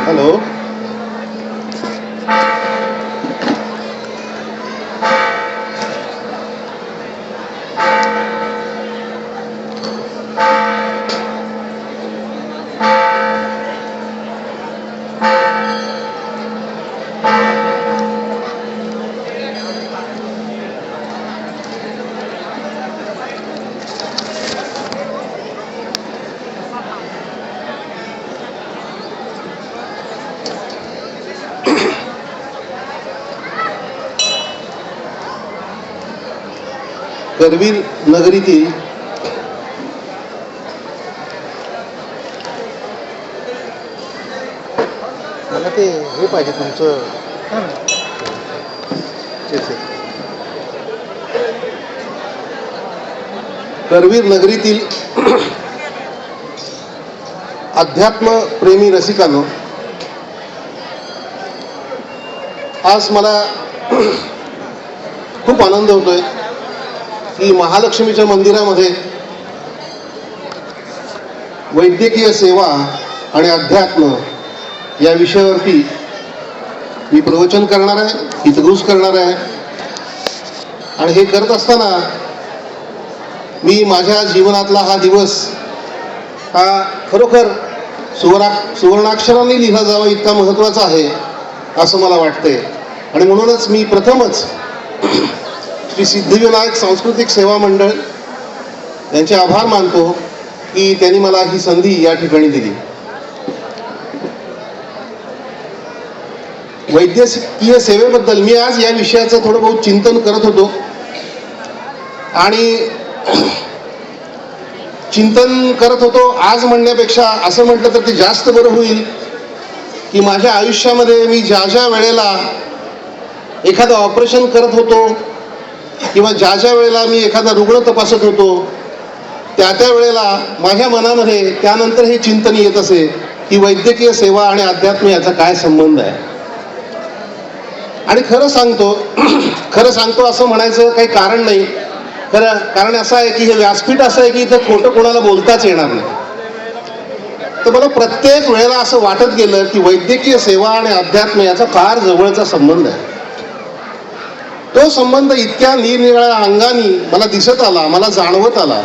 Hello. Karveer नगरीतील मला ते हे पाहिजे तुमचं करवीर नगरीतील अध्यात्म प्रेमी रसिकांनो, आज मला खूप आनंद होतोय की महालक्ष्मीच्या मंदिरामध्ये वैद्यकीय सेवा आणि अध्यात्म या विषयावरती मी प्रवचन करणार आहे, हितगुज करणार आहे. आणि हे करत असताना मी माझ्या जीवनातला हा दिवस हा खरोखर सुवर्णाक्षरांनी लिहिला जावा इतका महत्त्वाचा आहे असं मला वाटतंय. आणि म्हणूनच मी प्रथमच श्री सिद्धिविनायक सांस्कृतिक सेवा मंडळ यांचे आभार मानतो की त्यांनी मला ही संधी या ठिकाणी दिली. वैद्यकीय सेवेबद्दल मी आज या विषयाचं थोडं बहुत चिंतन करत होतो आणि चिंतन करत होतो आज म्हणण्यापेक्षा असं म्हटलं तर ते जास्त बरं होईल की माझ्या आयुष्यामध्ये मी ज्या ज्या वेळेला एखादं ऑपरेशन करत होतो किंवा ज्या ज्या वेळेला मी एखादा रुग्ण तपासत होतो त्या वेळेला माझ्या मनामध्ये त्यानंतर हे चिंतन येत असे की वैद्यकीय सेवा आणि अध्यात्म याचा काय संबंध आहे. आणि खरं सांगतो असं म्हणायचं काही कारण नाही. कारण असं आहे की हे व्यासपीठ असं आहे की इथं खोटं कोणाला बोलताच येणार नाही. तर मला प्रत्येक वेळेला असं वाटत गेलं की वैद्यकीय सेवा आणि अध्यात्म याचा फार जवळचा संबंध आहे. तो संबंध इतक्या निरनिराळ्या अंगाने मला दिसत आला, मला जाणवत आला.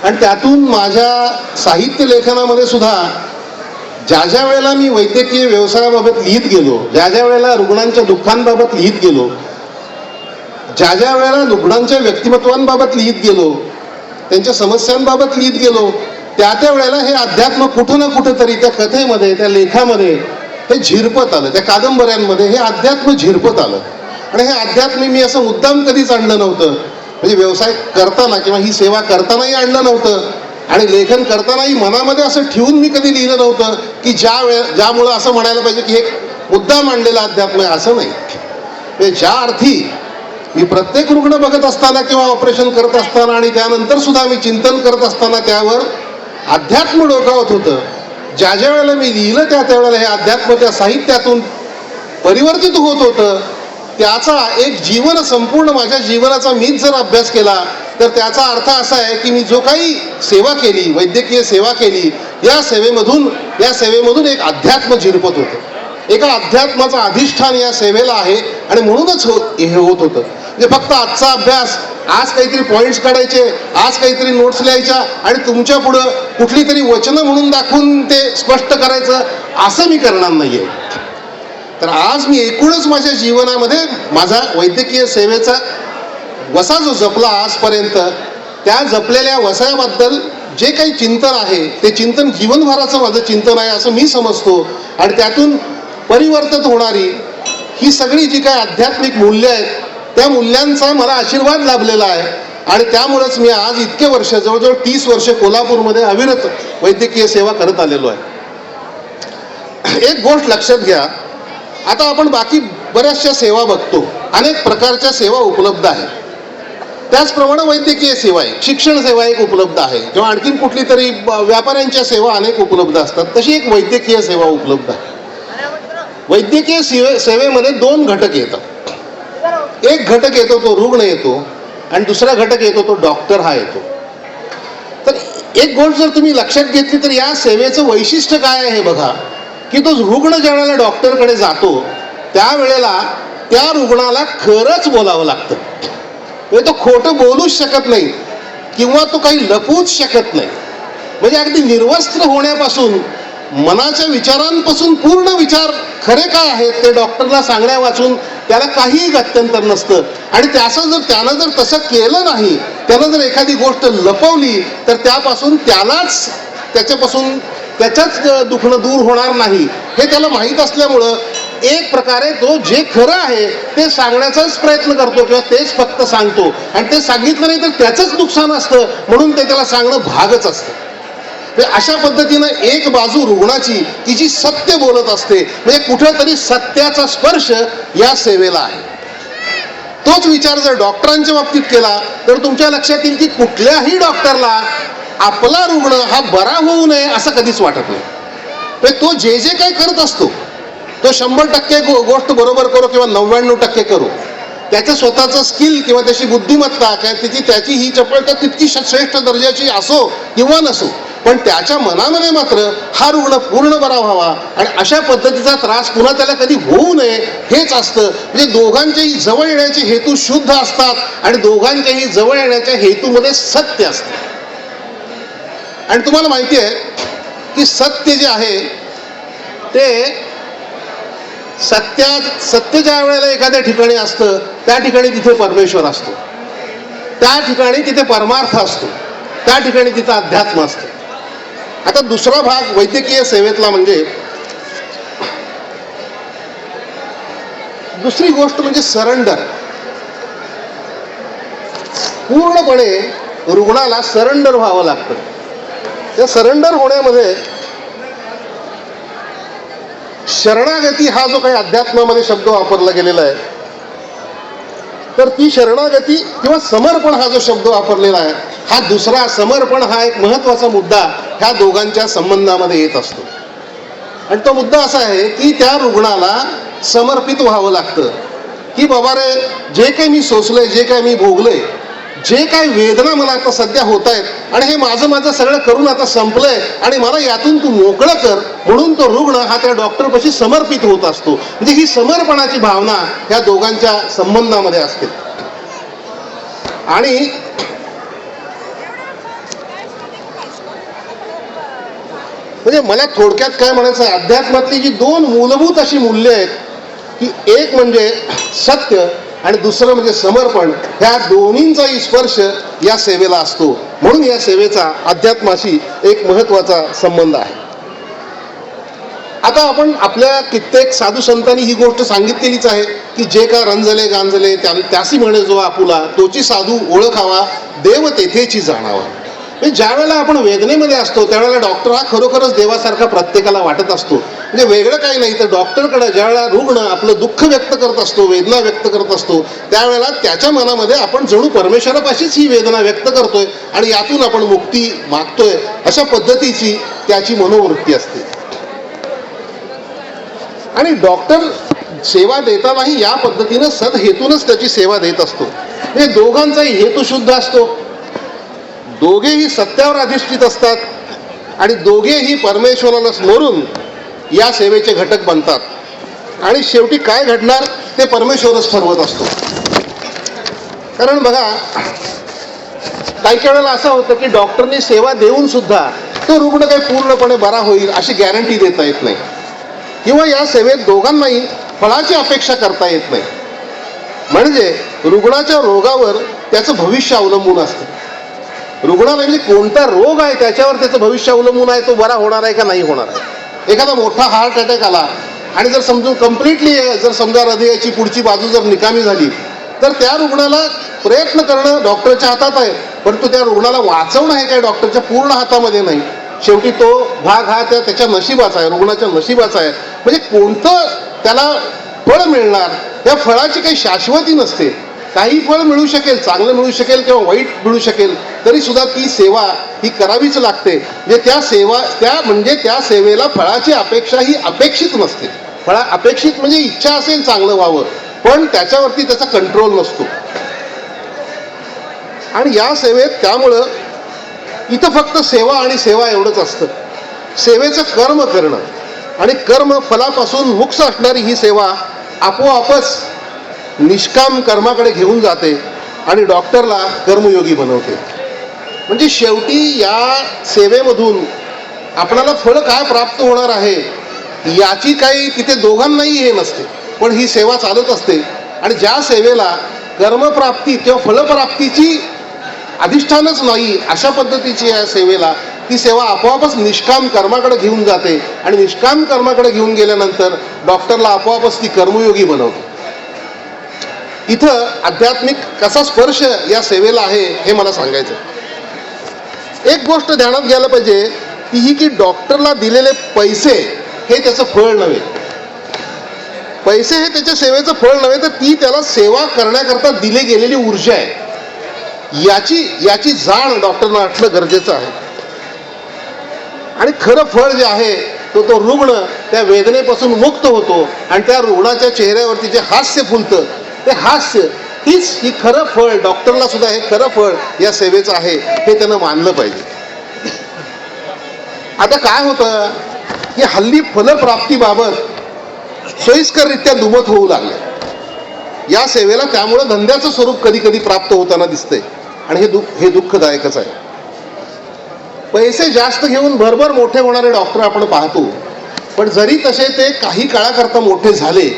आणि त्यातून माझ्या साहित्य लेखनामध्ये सुद्धा ज्या ज्या वेळेला मी वैद्यकीय व्यवसायाबाबत लिहित गेलो, ज्या ज्या वेळेला रुग्णांच्या दुःखांबाबत लिहित गेलो, ज्या ज्या वेळेला रुग्णांच्या व्यक्तिमत्वांबाबत लिहित गेलो, त्यांच्या समस्यांबाबत लिहित गेलो, त्या वेळेला हे अध्यात्म कुठं ना कुठं तरी त्या कथेमध्ये, त्या लेखामध्ये हे झिरपत आलं. त्या कादंबऱ्यांमध्ये हे अध्यात्म झिरपत आलं. आणि हे अध्यात्म मी असं मुद्दाम कधीच आणलं नव्हतं. म्हणजे व्यवसाय करताना किंवा ही सेवा करतानाही आणलं नव्हतं आणि लेखन करतानाही मनामध्ये असं ठेवून मी कधी लिहिलं नव्हतं की ज्यामुळं असं म्हणायला पाहिजे की हे मुद्दाम आणलेलं अध्यात्म आहे, असं नाही. म्हणजे ज्या अर्थी मी प्रत्येक रुग्ण बघत असताना किंवा ऑपरेशन करत असताना आणि त्यानंतर सुद्धा मी चिंतन करत असताना त्यावर अध्यात्म डोकावत होतं, ज्या ज्या वेळेला मी लिहिलं त्या वेळेला हे अध्यात्म त्या साहित्यातून परिवर्तित होत होतं, त्याचा एक जीवन संपूर्ण माझ्या जीवनाचा मीच जर अभ्यास केला तर त्याचा अर्थ असा आहे की मी जो काही सेवा केली, वैद्यकीय सेवा केली, या सेवेमधून एक अध्यात्म झिरपत होतं. एका अध्यात्माचं अधिष्ठान या सेवेला आहे आणि म्हणूनच हे होत होतं. म्हणजे फक्त आजचा अभ्यास, आज काहीतरी पॉईंट्स काढायचे, आज काहीतरी नोट्स लिहायच्या आणि तुमच्या पुढं कुठली तरी वचनं म्हणून दाखवून ते स्पष्ट करायचं असं मी करणार नाहीये. तर आज मी एकूणच माझ्या जीवनामध्ये माझा वैद्यकीय सेवेचा वसा जो जपला आजपर्यंत, त्या जपलेल्या वसायाबद्दल जे काही चिंतन आहे ते चिंतन जीवनभराचं माझं चिंतन आहे असं मी समजतो. आणि त्यातून परिवर्तित होणारी ही सगळी जी काही आध्यात्मिक मूल्य आहेत त्या मूल्यांचा मला आशीर्वाद लाभलेला आहे. आणि त्यामुळेच मी आज इतके वर्ष, जवळजवळ 30 वर्ष कोल्हापूरमध्ये अविरत वैद्यकीय सेवा करत आलेलो आहे. एक गोष्ट लक्षात घ्या, आता आपण बाकी बऱ्याचशा सेवा बघतो, अनेक प्रकारच्या सेवा उपलब्ध आहेत. त्याचप्रमाणे वैद्यकीय सेवा आहे, शिक्षण सेवा एक उपलब्ध आहे, किंवा आणखीन कुठली तरी व्यापाऱ्यांच्या सेवा अनेक उपलब्ध असतात. तशी एक वैद्यकीय सेवा उपलब्ध आहे. वैद्यकीय सेवेमध्ये 2 घटक येतात. एक घटक येतो तो रुग्ण येतो आणि दुसरा घटक येतो तो डॉक्टर हा येतो. तर एक गोष्ट जर तुम्ही लक्षात घेतली तर या सेवेचं वैशिष्ट्य काय आहे हे बघा, की तो रुग्ण ज्या वेळेला डॉक्टरकडे जातो त्यावेळेला त्या रुग्णाला खरंच बोलावं लागतं. म्हणजे तो खोटं बोलूच शकत नाही किंवा तो काही लपवूच शकत नाही. म्हणजे अगदी निर्वस्त्र होण्यापासून मनाच्या विचारांपासून पूर्ण विचार खरे काय आहेत ते डॉक्टरला सांगण्या वाचून त्याला काहीही गत्यंतर नसतं. आणि त्यानं जर तसं केलं नाही, त्यानं जर एखादी गोष्ट लपवली तर त्याच्याच दुखणं दूर होणार नाही हे त्याला माहीत असल्यामुळं एक प्रकारे तो जे खरं आहे ते सांगण्याचाच प्रयत्न करतो किंवा तेच फक्त सांगतो. आणि ते सांगितलं नाही तर त्याचंच नुकसान असतं म्हणून ते त्याला सांगणं भागच असतं. अशा पद्धतीनं एक बाजू रुग्णाची की जी सत्य बोलत असते, म्हणजे कुठेतरी सत्याचा स्पर्श या सेवेला आहे. तोच विचार जर डॉक्टरांच्या बाबतीत केला तर तुमच्या लक्षात येईल की कुठल्याही डॉक्टरला आपला रुग्ण हा बरा होऊ नये असं कधीच वाटत नाही. तो जे काही करत असतो तो 100% गोष्ट बरोबर करो किंवा 99% करो, त्याचं स्वतःचं स्किल किंवा त्याची बुद्धिमत्ता त्याची ही चपळता तितकी श्रेष्ठ दर्जाची असो किंवा नसो, पण त्याच्या मनामध्ये मात्र हा रुग्ण पूर्ण बरा व्हावा आणि अशा पद्धतीचा त्रास पुन्हा त्याला कधी होऊ नये हेच असतं. म्हणजे दोघांच्याही जवळ येण्याचे हेतू शुद्ध असतात आणि दोघांच्याही जवळ येण्याच्या हेतूमध्ये सत्य असतं. आणि तुम्हाला माहिती आहे की सत्य जे आहे ते सत्य ज्या वेळेला एखाद्या ठिकाणी असतं त्या ठिकाणी तिथे परमेश्वर असतो, त्या ठिकाणी तिथे परमार्थ असतो, त्या ठिकाणी तिथं अध्यात्म असतं. आता दुसरा भाग वैद्यकीय सेवेतला म्हणजे दुसरी गोष्ट म्हणजे सरेंडर. पूर्णपणे रुग्णाला सरेंडर व्हावं लागतं. त्या सरेंडर होण्यामध्ये शरणागती हा जो काही अध्यात्मामध्ये शब्द वापरला गेलेला आहे तर ती शरणागती किंवा समर्पण हा जो शब्द वापरलेला आहे हा दुसरा समर्पण हा एक महत्वाचा मुद्दा ह्या दोघांच्या संबंधामध्ये येत असतो. आणि तो मुद्दा असा आहे की त्या रुग्णाला समर्पित व्हावं लागतं की बाबा रे, जे काही मी सोसलंय, जे काही मी भोगलंय, जे काही वेदना मला आता सध्या होत आहेत आणि हे माझं सगळं करून आता संपलंय आणि मला यातून तू मोकळं कर, म्हणून तो रुग्ण हा त्या डॉक्टरपाशी समर्पित होत असतो. म्हणजे ही समर्पणाची भावना ह्या दोघांच्या संबंधामध्ये असते. आणि म्हणजे मला थोडक्यात काय म्हणायचं आहे, अध्यात्मातली जी दोन मूलभूत अशी मूल्य आहेत की एक म्हणजे सत्य आणि दुसरं म्हणजे समर्पण, ह्या दोन्हींचाही स्पर्श या सेवेला असतो. म्हणून या सेवेचा अध्यात्माशी एक महत्वाचा संबंध आहे. आता आपण आपल्या कित्येक साधू संतांनी ही गोष्ट सांगितलेलीच आहे की जे का रंजले गांजले त्यासी म्हणे जो आपुला, तोची साधू ओळखावा, देव तेथेची जाणावा. म्हणजे ज्या वेळेला आपण वेदनेमध्ये असतो त्यावेळेला डॉक्टर हा खरोखरच देवासारखा प्रत्येकाला वाटत असतो. म्हणजे वेगळं काही नाही तर डॉक्टरकडे ज्या वेळेला रुग्ण आपलं दुःख व्यक्त करत असतो, वेदना व्यक्त करत असतो, त्यावेळेला त्याच्या मनामध्ये आपण जणू परमेश्वरापाशीच ही वेदना व्यक्त करतोय आणि यातून आपण मुक्ती मागतोय, अशा पद्धतीची त्याची मनोवृत्ती असते. आणि डॉक्टर सेवा देतानाही या पद्धतीनं सदहेतूनच त्याची सेवा देत असतो. म्हणजे दोघांचाही हेतू शुद्ध असतो, दोघेही सत्यावर अधिष्ठित असतात आणि दोघेही परमेश्वराला स्मरून या सेवेचे घटक बनतात. आणि शेवटी काय घडणार ते परमेश्वरच ठरवत असतो. कारण बघा, काही वेळेला असं होतं की डॉक्टरने सेवा देऊन सुद्धा तो रुग्ण काही पूर्णपणे बरा होईल अशी गॅरंटी देता येत नाही, किंवा या सेवेत दोघांनाही फळाची अपेक्षा करता येत नाही. म्हणजे रुग्णाच्या रोगावर त्याचं भविष्य अवलंबून असतं. रुग्णाला म्हणजे कोणता रोग आहे त्याच्यावर त्याचं भविष्य अवलंबून आहे, तो बरा होणार आहे का नाही होणार आहे. एखादा मोठा हार्ट अटॅक आला आणि जर समजून कम्प्लिटली जर समजा हृदयाची पुढची बाजू जर निकामी झाली तर त्या रुग्णाला प्रयत्न करणं डॉक्टरच्या हातात आहे, परंतु त्या रुग्णाला वाचवणं हे काय डॉक्टरच्या पूर्ण हातामध्ये नाही. शेवटी तो भाग हा त्याच्या नशिबाचा आहे, रुग्णाच्या नशिबाचा आहे. म्हणजे कोणतं त्याला फळ मिळणार, त्या फळाची काही शाश्वती नसते. काही फळ मिळू शकेल, चांगलं मिळू शकेल किंवा वाईट मिळू शकेल, तरी सुद्धा ती सेवा ही करावीच लागते. म्हणजे त्या सेवेला फळाची अपेक्षा ही अपेक्षित नसते. अपेक्षित म्हणजे इच्छा असेल चांगलं व्हावं, पण त्याच्यावरती त्याचा कंट्रोल नसतो. आणि या सेवेत त्यामुळं इथं फक्त सेवा आणि सेवा एवढंच असतं. सेवेचं कर्म करणं, आणि कर्म फलापासून मुक्त असणारी ही सेवा आपोआपच निष्काम कर्माकडे घेऊन जाते आणि डॉक्टरला कर्मयोगी बनवते. म्हणजे शेवटी या सेवेमधून आपणाला फळ काय प्राप्त होणार आहे याची काही तिथे दोघांनाही हे नसते, पण ही सेवा चालत असते. आणि ज्या सेवेला कर्मप्राप्ती किंवा फलप्राप्तीची अधिष्ठानच नाही अशा पद्धतीची या सेवेला ती सेवा आपोआपच निष्काम कर्माकडे घेऊन जाते आणि निष्काम कर्माकडे घेऊन गेल्यानंतर डॉक्टरला आपोआपच ती कर्मयोगी बनवते. इथं आध्यात्मिक कसा स्पर्श या सेवेला आहे हे मला सांगायचं. एक गोष्ट ध्यानात घ्यायला पाहिजे ती ही की डॉक्टरला दिलेले पैसे हे त्याचं फळ नव्हे. पैसे हे त्याच्या सेवेचं फळ नव्हे, तर ती त्याला सेवा करण्याकरता दिली गेलेली ऊर्जा आहे. याची जाण डॉक्टरना असणं गरजेचं आहे. आणि खरं फळ जे आहे तो रुग्ण त्या वेदनेपासून मुक्त होतो आणि त्या रुग्णाच्या चेहऱ्यावरती जे हास्य फुलतं ते हास्य ही खरं फळ डॉक्टरला सुद्धा हे खरं फळ या सेवेचं आहे हे त्यानं मानलं पाहिजे. आता काय होतं की हल्ली फलप्राप्तीबाबत सोयीस्कररित्या दुमत होऊ लागले. या सेवेला त्यामुळे धंद्याचं स्वरूप कधी कधी प्राप्त होताना दिसतंय आणि हे दुःखदायकच आहे. पैसे जास्त घेऊन भरभर मोठे होणारे डॉक्टर आपण पाहतो, पण जरी तसे ते काही काळाकरता मोठे झाले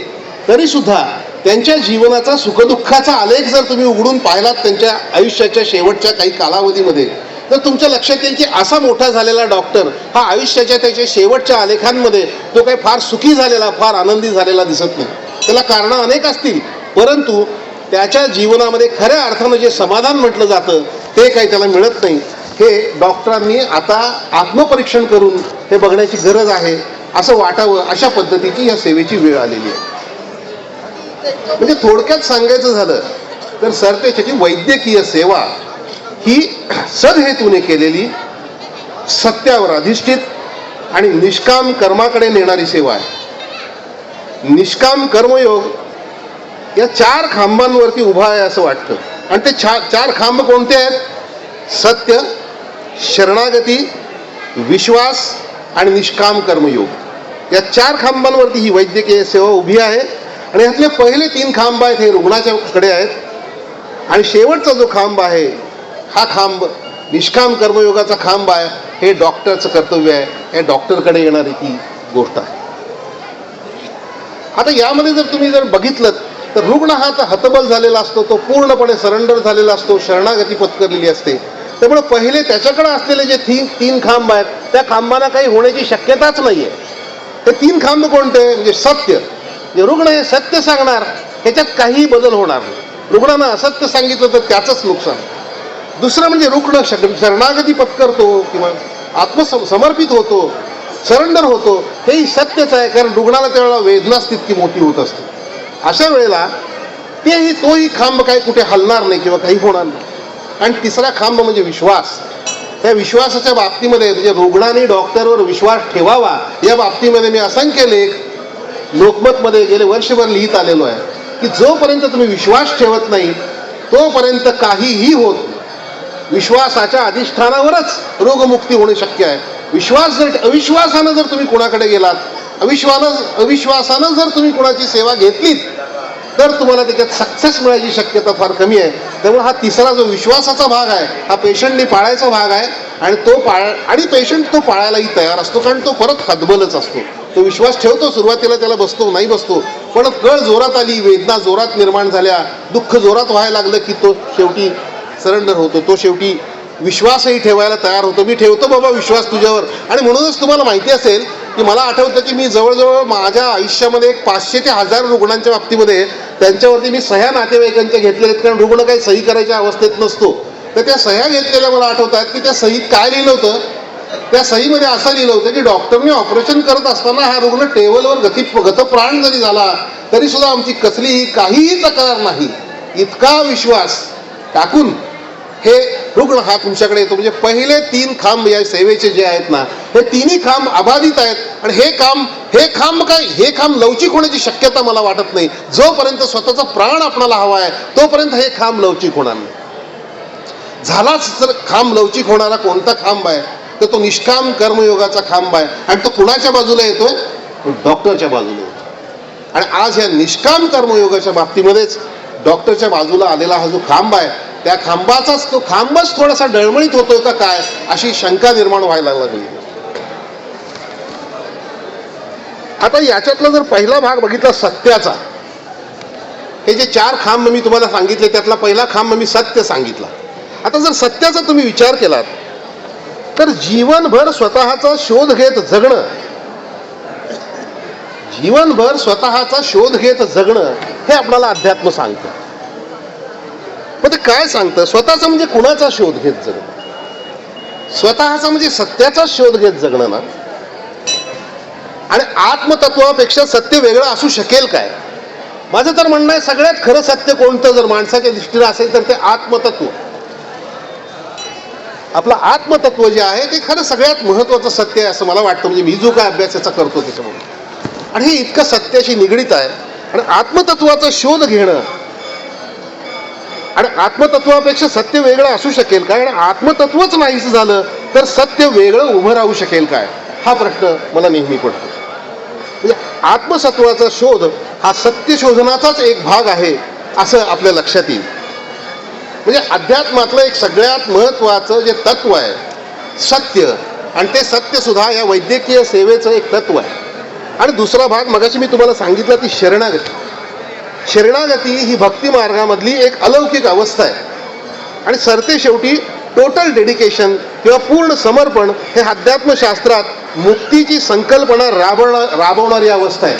तरी सुद्धा त्यांच्या जीवनाचा सुखदुःखाचा आलेख जर तुम्ही उघडून पाहिलात त्यांच्या आयुष्याच्या शेवटच्या काही कालावधीमध्ये, तर तुमच्या लक्षात येईल की असा मोठा झालेला डॉक्टर हा आयुष्याच्या त्याच्या शेवटच्या आलेखांमध्ये तो काही फार सुखी झालेला, फार आनंदी झालेला दिसत नाही. त्याला कारणं अनेक असतील, परंतु त्याच्या जीवनामध्ये खऱ्या अर्थानं जे समाधान म्हटलं जातं ते काही त्याला मिळत नाही. हे डॉक्टरांनी आता आत्मपरीक्षण करून हे बघण्याची गरज आहे असं वाटावं, अशा पद्धतीची या सेवेची वेळ आलेली आहे. म्हणजे थोडक्यात सांगायचं झालं तर सरतेची वैद्यकीय सेवा ही सदहेतूने केलेली, सत्यावर अधिष्ठित आणि निष्काम कर्माकडे नेणारी सेवा आहे. निष्काम कर्मयोग या 4 खांबांवरती उभा आहे असं वाटतं. आणि ते 4 खांब कोणते आहेत? सत्य, शरणागती, विश्वास आणि निष्काम कर्मयोग. या 4 खांबांवरती ही वैद्यकीय सेवा उभी आहे. आणि यातले पहिले 3 खांब आहेत हे रुग्णाच्याकडे आहेत आणि शेवटचा जो खांब आहे हा खांब निष्काम कर्मयोगाचा खांब आहे. हे डॉक्टरचं कर्तव्य आहे. हे डॉक्टरकडे येणारी ती गोष्ट आहे. आता यामध्ये जर तुम्ही बघितलं तर रुग्ण हा हतबल झालेला असतो, तो पूर्णपणे सरेंडर झालेला असतो, शरणागती पत्करलेली असते. त्यामुळे पहिले त्याच्याकडे असलेले जे 3 खांब आहेत त्या खांबांना काही होण्याची शक्यताच नाहीये. ते 3 खांब कोणते? म्हणजे सत्य. रुग्ण हे सत्य सांगणार, ह्याच्यात काहीही बदल होणार नाही. रुग्णानं असत्य सांगितलं तर त्याचंच नुकसान. दुसरं म्हणजे रुग्ण शरणागती पत्करतो किंवा आत्मसमर्पित होतो, सरेंडर होतो, हेही सत्यच आहे, कारण रुग्णाला त्यावेळेला वेदनाच तितकी मोठी होत असते. अशा वेळेला तोही खांब काही कुठे हलणार नाही किंवा काही होणार नाही. आणि तिसरा खांब म्हणजे विश्वास. त्या विश्वासाच्या बाबतीमध्ये म्हणजे रुग्णाने डॉक्टरवर विश्वास ठेवावा या बाबतीमध्ये मी असंख्य लेख लोकमतमध्ये गेले वर्षभर लिहित आलेलो आहे की जोपर्यंत तुम्ही विश्वास ठेवत नाही तोपर्यंत काहीही होत नाही. विश्वासाच्या अधिष्ठानावरच रोगमुक्ती होणे शक्य आहे. अविश्वासानं जर तुम्ही कोणाकडे गेलात, अविश्वासानं जर तुम्ही कोणाची सेवा घेतलीत तर तुम्हाला त्याच्यात सक्सेस मिळायची शक्यता फार कमी आहे. त्यामुळे हा तिसरा जो विश्वासाचा भाग आहे हा पेशंटने पाळायचा भाग आहे आणि पेशंट तो पाळायलाही तयार असतो, कारण तो परत हतबलच असतो. तो विश्वास ठेवतो, सुरुवातीला त्याला बसतो नाही बसतो, पण कळ जोरात आली, वेदना जोरात निर्माण झाल्या, दुःख जोरात व्हायला लागलं की तो शेवटी सरेंडर होतो. तो शेवटी विश्वासही ठेवायला तयार होतो. मी ठेवतो बाबा विश्वास तुझ्यावर. आणि म्हणूनच तुम्हाला माहिती असेल की मला आठवतं की मी जवळजवळ माझ्या आयुष्यामध्ये 500 ते 1000 रुग्णांच्या बाबतीमध्ये त्यांच्यावरती मी सह्या नातेवाईकांच्या घेतलेल्या आहेत, कारण रुग्ण काही सही करायच्या अवस्थेत नसतो. तर त्या सह्या घेतलेल्या मला आठवतात की त्या सहीत काय लिहिलं होतं. त्या सहीमध्ये असं लिहिलं होतं की डॉक्टरने ऑपरेशन करत असताना हा रुग्ण टेबलवर गतप्राण जरी झाला तरी सुद्धा आमची कसलीही काहीही तक्रार नाही, इतका विश्वास टाकून हे रुग्ण हा तुमच्याकडे येतो. म्हणजे पहिले 3 खांब या सेवेचे जे आहेत ना, हे 3ही खांब अबाधित आहेत. आणि हे खांब लवचिक होण्याची शक्यता मला वाटत नाही. जोपर्यंत स्वतःचा प्राण आपणाला हवा आहे तोपर्यंत हे खांब लवचिक होणार नाही. झालाच जर खांब लवचिक होणारा कोणता खांब आहे तर तो निष्काम कर्मयोगाचा खांब आहे. आणि तो कुणाच्या बाजूला येतोय? तो डॉक्टरच्या बाजूने होता. आणि आज या निष्काम कर्मयोगाच्या बाबतीमध्येच डॉक्टरच्या बाजूला आलेला हा जो खांब आहे, त्या खांबाचाच तो खांबच थोडासा डळमळीत होतोय का काय अशी शंका निर्माण व्हायला लागली. आता याच्यातला जर पहिला भाग बघितला सत्याचा, हे जे 4 खांब मी तुम्हाला सांगितले त्यातला पहिला खांब मी सत्य सांगितला. आता जर सत्याचा तुम्ही विचार केलात तर जीवनभर स्वतःचा शोध घेत जगणं, जीवनभर स्वतःचा शोध घेत जगणं हे आपल्याला अध्यात्म सांगतं. मग ते काय सांगतं? स्वतःचा म्हणजे कुणाचा शोध घेत जगणं, स्वतःचा म्हणजे सत्याचा शोध घेत जगणं ना. आणि आत्मतत्वापेक्षा सत्य वेगळं असू शकेल काय? माझं तर म्हणणं आहे सगळ्यात खरं सत्य कोणतं जर माणसाच्या दृष्टीने असेल तर ते आत्मतत्व. आपलं आत्मतत्व जे आहे ते खरं सगळ्यात महत्वाचं सत्य आहे असं मला वाटतं. म्हणजे मी जो काय अभ्यास याचा करतो त्याच्यामुळे, आणि हे इतकं सत्याशी निगडीत आहे. आणि आत्मतत्वाचा शोध घेणं आणि आत्मतत्वापेक्षा सत्य वेगळं असू शकेल काय, आणि आत्मतत्वच नाहीच झालं तर सत्य वेगळं उभं राहू शकेल काय, हा प्रश्न मला नेहमी पडतो. म्हणजे आत्मसत्वाचा शोध हा सत्य शोधनाचाच एक भाग आहे असं आपल्या लक्षात येईल. म्हणजे अध्यात्मातलं एक सगळ्यात महत्वाचं जे तत्व आहे सत्य, आणि ते सत्य सुद्धा या वैद्यकीय सेवेचं एक तत्व आहे. आणि दुसरा भाग मगाशी मी तुम्हाला सांगितलं ती शरणागती. शरणागती ही भक्ती मार्गामधली एक अलौकिक अवस्था आहे. आणि सरते शेवटी टोटल डेडिकेशन किंवा पूर्ण समर्पण हे अध्यात्मशास्त्रात मुक्तीची संकल्पना राबवणारी अवस्था आहे.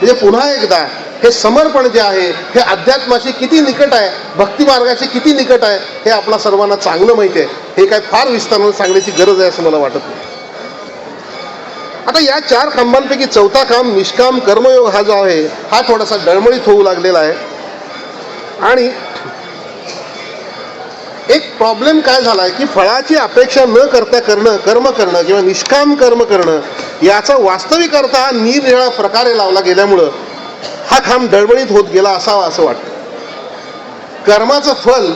म्हणजे पुन्हा एकदा हे समर्पण जे आहे हे अध्यात्माशी किती निकट आहे, भक्ती मार्गाशी किती निकट आहे हे आपल्या सर्वांना चांगलं माहिती आहे. हे काय फार विस्ताराने सांगण्याची गरज आहे असं मला वाटत नाही. आता या 4 खांबांपैकी चौथा खांब निष्काम कर्मयोग हा जो आहे हा थोडासा डळमळीत होऊ लागलेला आहे. आणि एक प्रॉब्लेम काय झालाय की फळाची अपेक्षा न करता करणं, कर्म करणं किंवा निष्काम कर्म करणं याचा वास्तविक अर्थ हा निरनिराळ्या प्रकारे लावला गेल्यामुळं हा खांब डळमळीत होत गेला असावा असं वाटतं. कर्माचं फल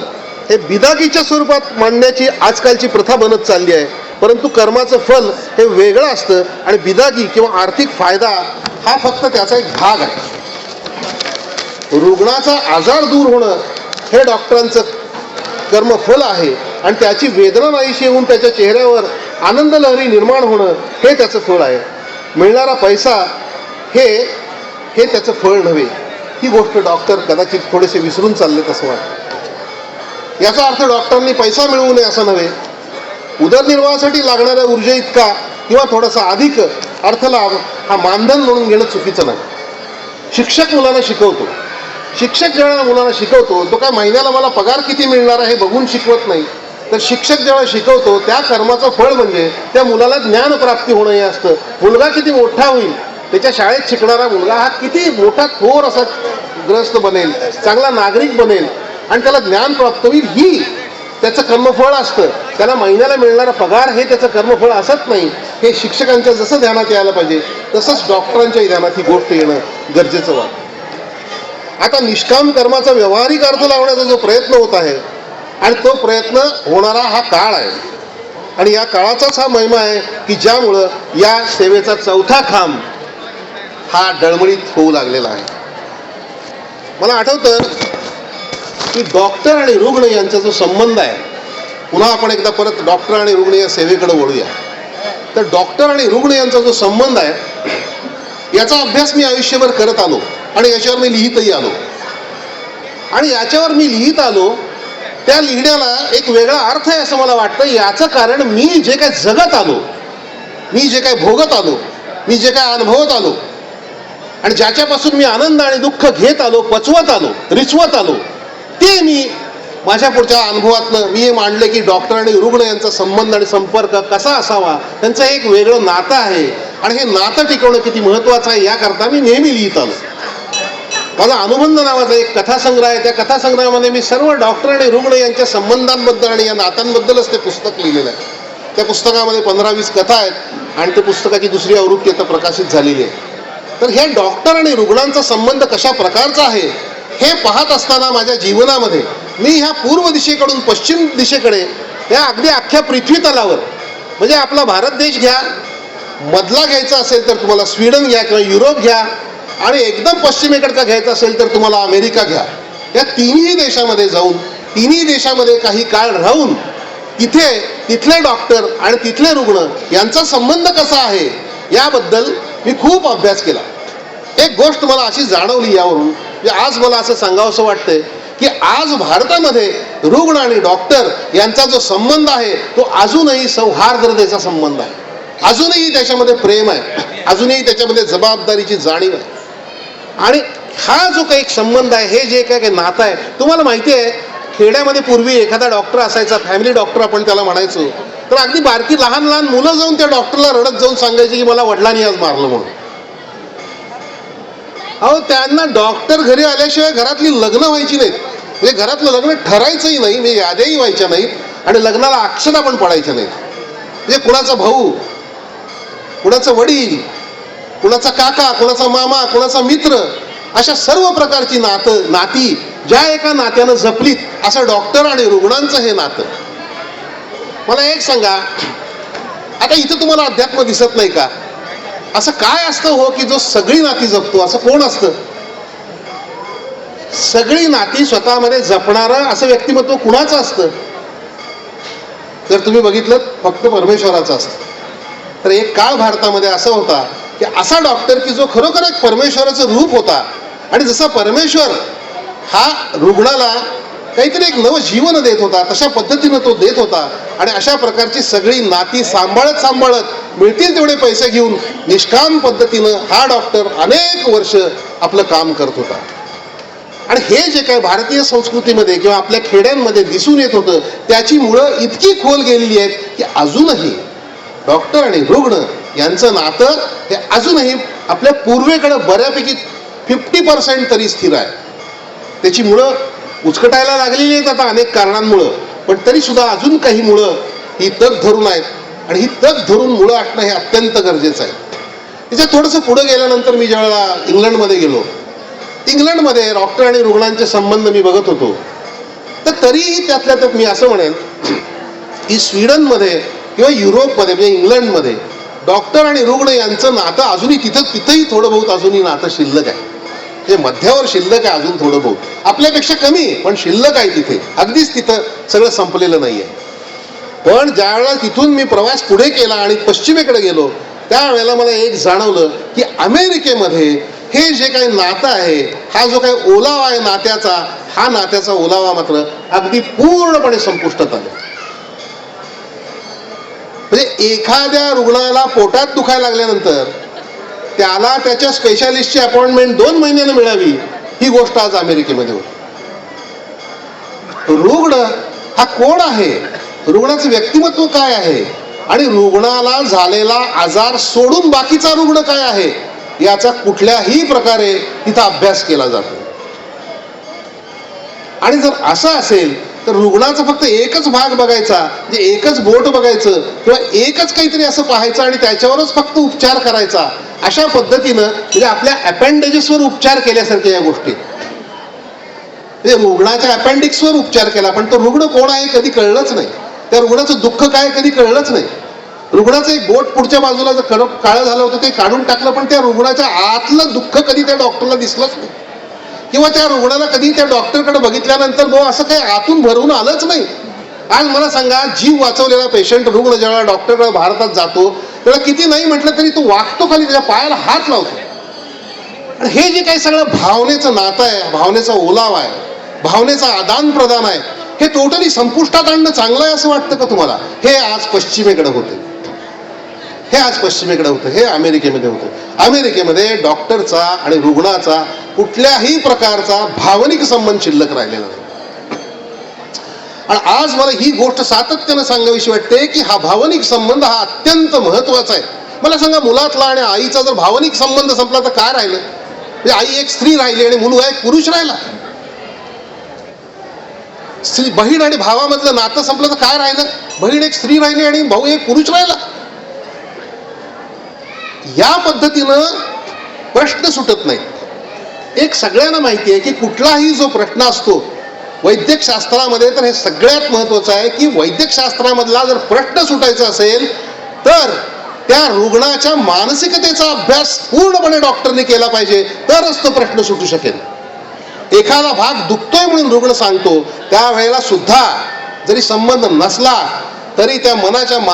हे बिदागीच्या स्वरूपात मांडण्याची आजकालची प्रथा बनत चालली आहे. परंतु कर्माचं फल हे वेगळं असतं आणि बिदागी किंवा आर्थिक फायदा हा फक्त त्याचा एक भाग आहे. रुग्णाचा आजार दूर होणं हे डॉक्टरांचं कर्मफल आहे आणि त्याची वेदना नाहीशी येऊन त्याच्या चेहऱ्यावर आनंद लहरी निर्माण होणं हे त्याचं फळ आहे. मिळणारा पैसा हे त्याचं फळ नव्हे. ही गोष्ट डॉक्टर कदाचित थोडेसे विसरून चाललेत असं वाटतं. याचा अर्थ डॉक्टरांनी पैसा मिळवू नये असं नव्हे. उदरनिर्वाहासाठी लागणाऱ्या ऊर्जे इतका किंवा थोडासा अधिक अर्थलाभ हा मानधन म्हणून घेणं चुकीचं नाही. शिक्षक मुलांना शिकवतो, शिक्षक जेव्हा मुलांना शिकवतो तो काय महिन्याला मला पगार किती मिळणार आहे हे बघून शिकवत नाही. तर शिक्षक जेव्हा शिकवतो त्या कर्माचं फळ म्हणजे त्या मुलाला ज्ञान प्राप्ती होणं हे असतं. मुलगा किती मोठा होईल, त्याच्या शाळेत शिकणारा मुलगा हा किती मोठा थोर असा ग्रस्त बनेल, चांगला नागरिक बनेल आणि त्याला ज्ञान प्राप्त होईल, ही त्याचं कर्मफळ असतं. त्याला महिन्याला मिळणारा पगार हे त्याचं कर्मफळ असत नाही. हे शिक्षकांच्या जसं ध्यानात यायला पाहिजे तसंच डॉक्टरांच्याही ध्यानात ही गोष्ट येणं गरजेचं वाटतं. आता निष्काम कर्माचा व्यावहारिक अर्थ लावण्याचा जो प्रयत्न होत आहे आणि तो प्रयत्न होणारा हा काळ आहे आणि या काळाचाच हा महिमा आहे की ज्यामुळं या सेवेचा चौथा खांब हा डळमळीत होऊ लागलेला आहे. मला आठवतं की डॉक्टर आणि रुग्ण यांचा जो संबंध आहे, पुन्हा आपण एकदा परत डॉक्टर आणि रुग्ण या सेवेकडे वळूया. तर डॉक्टर आणि रुग्ण यांचा जो संबंध आहे याचा अभ्यास मी आयुष्यभर करत आलो आणि याच्यावर मी लिहितही आलो. आणि याच्यावर मी लिहित आलो त्या लिहिण्याला एक वेगळा अर्थ आहे असं मला वाटतं. याचं कारण मी जे काय जगत आलो, मी जे काय भोगत आलो, मी जे काय अनुभवत आलो आणि ज्याच्यापासून मी आनंद आणि दुःख घेत आलो, पचवत आलो, रिचवत आलो, ते मी माझ्या पुढच्या अनुभवातनं मी हे मांडले की डॉक्टर आणि रुग्ण यांचा संबंध आणि संपर्क कसा असावा, त्यांचं एक वेगळं नातं आहे आणि हे नातं टिकवणं किती महत्वाचं आहे याकरता मी नेहमी लिहित आलो. माझा अनुबंध नावाचा एक कथासंग्रह आहे. त्या कथासंग्रहामध्ये मी सर्व डॉक्टर आणि रुग्ण यांच्या संबंधांबद्दल आणि या नात्यांबद्दलच ते पुस्तक लिहिलेलं आहे. त्या पुस्तकामध्ये 15-20 कथा आहेत आणि त्या पुस्तकाची दुसरी आवृत्ती आता प्रकाशित झालेली आहे. तर ह्या डॉक्टर आणि रुग्णांचा संबंध कशा प्रकारचा आहे हे पाहत असताना माझ्या जीवनामध्ये मी ह्या पूर्व दिशेकडून पश्चिम दिशेकडे या अगदी अख्ख्या पृथ्वी तलावर म्हणजे आपला भारत देश घ्या मधला घ्यायचा असेल तर तुम्हाला स्वीडन घ्या किंवा युरोप घ्या, आणि एकदम पश्चिमेकडचा घ्यायचा असेल तर तुम्हाला अमेरिका घ्या. या तिन्ही देशामध्ये जाऊन तिन्ही देशामध्ये काही काळ राहून तिथले डॉक्टर आणि तिथले रुग्ण यांचा संबंध कसा आहे याबद्दल मी खूप अभ्यास केला. एक गोष्ट मला अशी जाणवली यावरून, आज मला असं सांगावंसं वाटतंय की आज भारतामध्ये रुग्ण आणि डॉक्टर यांचा जो संबंध आहे तो अजूनही सौहार्दतेचा संबंध आहे. अजूनही त्याच्यामध्ये प्रेम आहे, अजूनही त्याच्यामध्ये जबाबदारीची जाणीव आहे. आणि हा जो काही संबंध आहे, हे जे काही नातं आहे, तुम्हाला माहिती आहे खेड्यामध्ये पूर्वी एखादा डॉक्टर असायचा, फॅमिली डॉक्टर आपण त्याला म्हणायचो, तर अगदी बारकी लहान लहान मुलं जाऊन त्या डॉक्टरला रडत जाऊन सांगायची की मला वडिलांनी आज मारलं म्हणून. अहो, त्यांना डॉक्टर घरी आल्याशिवाय घरातली लग्न व्हायची नाहीत, म्हणजे घरातलं लग्न ठरायचंही नाही, म्हणजे याद्याही व्हायच्या नाहीत आणि लग्नाला अक्षता पण पडायच्या नाहीत. म्हणजे कुणाचा भाऊ, कुणाचं वडील, कुणाचा काका, कुणाचा मामा, कुणाचा मित्र, अशा सर्व प्रकारची नाती ज्या एका नात्यानं जपलीत, असं डॉक्टर आणि रुग्णांचं हे नातं. मला एक सांगा, आता इथं तुम्हाला अध्यात्म दिसत नाही का? असं काय असतं हो की जो सगळी नाती जपतो? असं कोण असतं? सगळी नाती स्वतःमध्ये जपणारं असं व्यक्तिमत्व कुणाचं असतं? जर तुम्ही बघितलं, फक्त परमेश्वराचं असतं. तर एक काळ भारतामध्ये असा होता की असा डॉक्टर की जो खरोखर एक परमेश्वराचं रूप होता, आणि जसा परमेश्वर हा रुग्णाला काहीतरी एक नवं जीवन देत होता, तशा पद्धतीनं तो देत होता. आणि अशा प्रकारची सगळी नाती सांभाळत मिळतील तेवढे पैसे घेऊन निष्काम पद्धतीनं हा डॉक्टर अनेक वर्ष आपलं काम करत होता. आणि हे जे काही भारतीय संस्कृतीमध्ये किंवा आपल्या खेड्यांमध्ये दिसून येत होतं, त्याची मुळं इतकी खोल गेलेली आहेत की अजूनही डॉक्टर आणि रुग्ण यांचं नातं हे अजूनही आपल्या पूर्वेकडे बऱ्यापैकी 50% तरी स्थिर आहे. त्याची मुळं उचकटायला लागलेली आहेत आता अनेक कारणांमुळं, पण तरी सुद्धा अजून काही मुळं ही तग धरून आहेत, आणि ही तग धरून मुळं असणं हे अत्यंत गरजेचं आहे. त्याच्यात थोडंसं पुढे गेल्यानंतर मी ज्यावेळेला इंग्लंडमध्ये गेलो, इंग्लंडमध्ये डॉक्टर आणि रुग्णांचे संबंध मी बघत होतो, तर तरीही त्यातल्या त्यात मी असं म्हणेन की स्वीडनमध्ये किंवा युरोपमध्ये म्हणजे इंग्लंडमध्ये डॉक्टर आणि रुग्ण यांचं नातं अजूनही तिथंही थोडं बहुत अजूनही नातं शिल्लक आहे. हे मध्यावर शिल्लक आहे अजून थोडं बहुत, आपल्यापेक्षा कमी पण शिल्लक आहे तिथे, अगदीच तिथं सगळं संपलेलं नाहीये. पण ज्या वेळेला तिथून मी प्रवास पुढे केला आणि पश्चिमेकडे गेलो, त्यावेळेला मला एक जाणवलं की अमेरिकेमध्ये हे जे काही नातं आहे, हा जो काही ओलावा आहे नात्याचा, हा नात्याचा ओलावा मात्र अगदी पूर्णपणे संपुष्टात आला. म्हणजे एखाद्या रुग्णाला पोटात दुखायला लागल्यानंतर त्याला त्याच्या स्पेशालिस्टची अपॉइंटमेंट 2 महिन्यानं मिळावी, ही गोष्ट आज अमेरिकेमध्ये होती. रुग्ण हा कोण आहे, रुग्णाचं व्यक्तिमत्व काय आहे, आणि रुग्णाला झालेला आजार सोडून बाकीचा रुग्ण काय आहे, याचा कुठल्याही प्रकारे तिथं अभ्यास केला जातो. आणि जर असं असेल तर रुग्णाचा फक्त एकच भाग बघायचा, म्हणजे एकच बोट बघायचं किंवा एकच काहीतरी असं पाहायचं आणि त्याच्यावरच फक्त उपचार करायचा, अशा पद्धतीनं म्हणजे आपल्या अपेंडेजेसवर उपचार केल्यासारख्या या गोष्टी. म्हणजे रुग्णाच्या अपेंडिक्सवर उपचार केला, पण तो रुग्ण कोण आहे कधी कळलंच नाही, त्या रुग्णाचं दुःख काय कधी कळलंच नाही. रुग्णाचं एक बोट पुढच्या बाजूला जर काळं झालं होतं ते काढून टाकलं, पण त्या रुग्णाच्या आतलं दुःख कधी त्या डॉक्टरला दिसलंच नाही, किंवा त्या रुग्णाला कधी त्या डॉक्टरकडे बघितल्यानंतर असं काही आतून भरवून आलंच नाही. आज मला सांगा, जीव वाचवलेला पेशंट रुग्ण जेव्हा डॉक्टरकडे भारतात जातो तेव्हा किती नाही म्हटलं तरी तो वाकतो खाली, त्याच्या पायाला हात लावतो. आणि हे जे काही सगळं भावनेचं नातं आहे, भावनेचा ओलावा आहे, भावनेचा आदान प्रदान आहे, हे टोटली संपुष्टात आणणं चांगलं आहे असं वाटतं का तुम्हाला? हे आज पश्चिमेकडे होते, हे आज पश्चिमेकडे होतं, हे अमेरिकेमध्ये होतं. अमेरिकेमध्ये डॉक्टरचा आणि रुग्णाचा कुठल्याही प्रकारचा भावनिक संबंध शिल्लक राहिलेला नाही. आणि आज मला ही गोष्ट सातत्यानं सांगावीशी वाटते की हा भावनिक संबंध हा अत्यंत महत्वाचा आहे. मला सांगा, मुलातला आणि आईचा जर भावनिक संबंध संपला तर काय राहिलं? म्हणजे आई एक स्त्री राहिली आणि मुलगा एक पुरुष राहिला. स्त्री बहीण आणि भावामधलं नातं संपलं तर काय राहिलं? बहीण एक स्त्री राहिली आणि भाऊ एक पुरुष राहिला. या पद्धतीनं प्रश्न सुटत नाही. एक सगळ्यांना माहिती आहे की कुठलाही जो प्रश्न असतो वैद्यक शास्त्रामध्ये, तर हे सगळ्यात महत्वाचं आहे की वैद्यक शास्त्रामधला जर प्रश्न सुटायचा असेल तर त्या रुग्णाच्या मानसिकतेचा अभ्यास पूर्णपणे डॉक्टरने केला पाहिजे, तरच तो प्रश्न सुटू शकेल. एखादा भाग दुखतोय म्हणून रुग्ण सांगतो, त्यावेळेला सुद्धा जरी संबंध नसला तरी त्या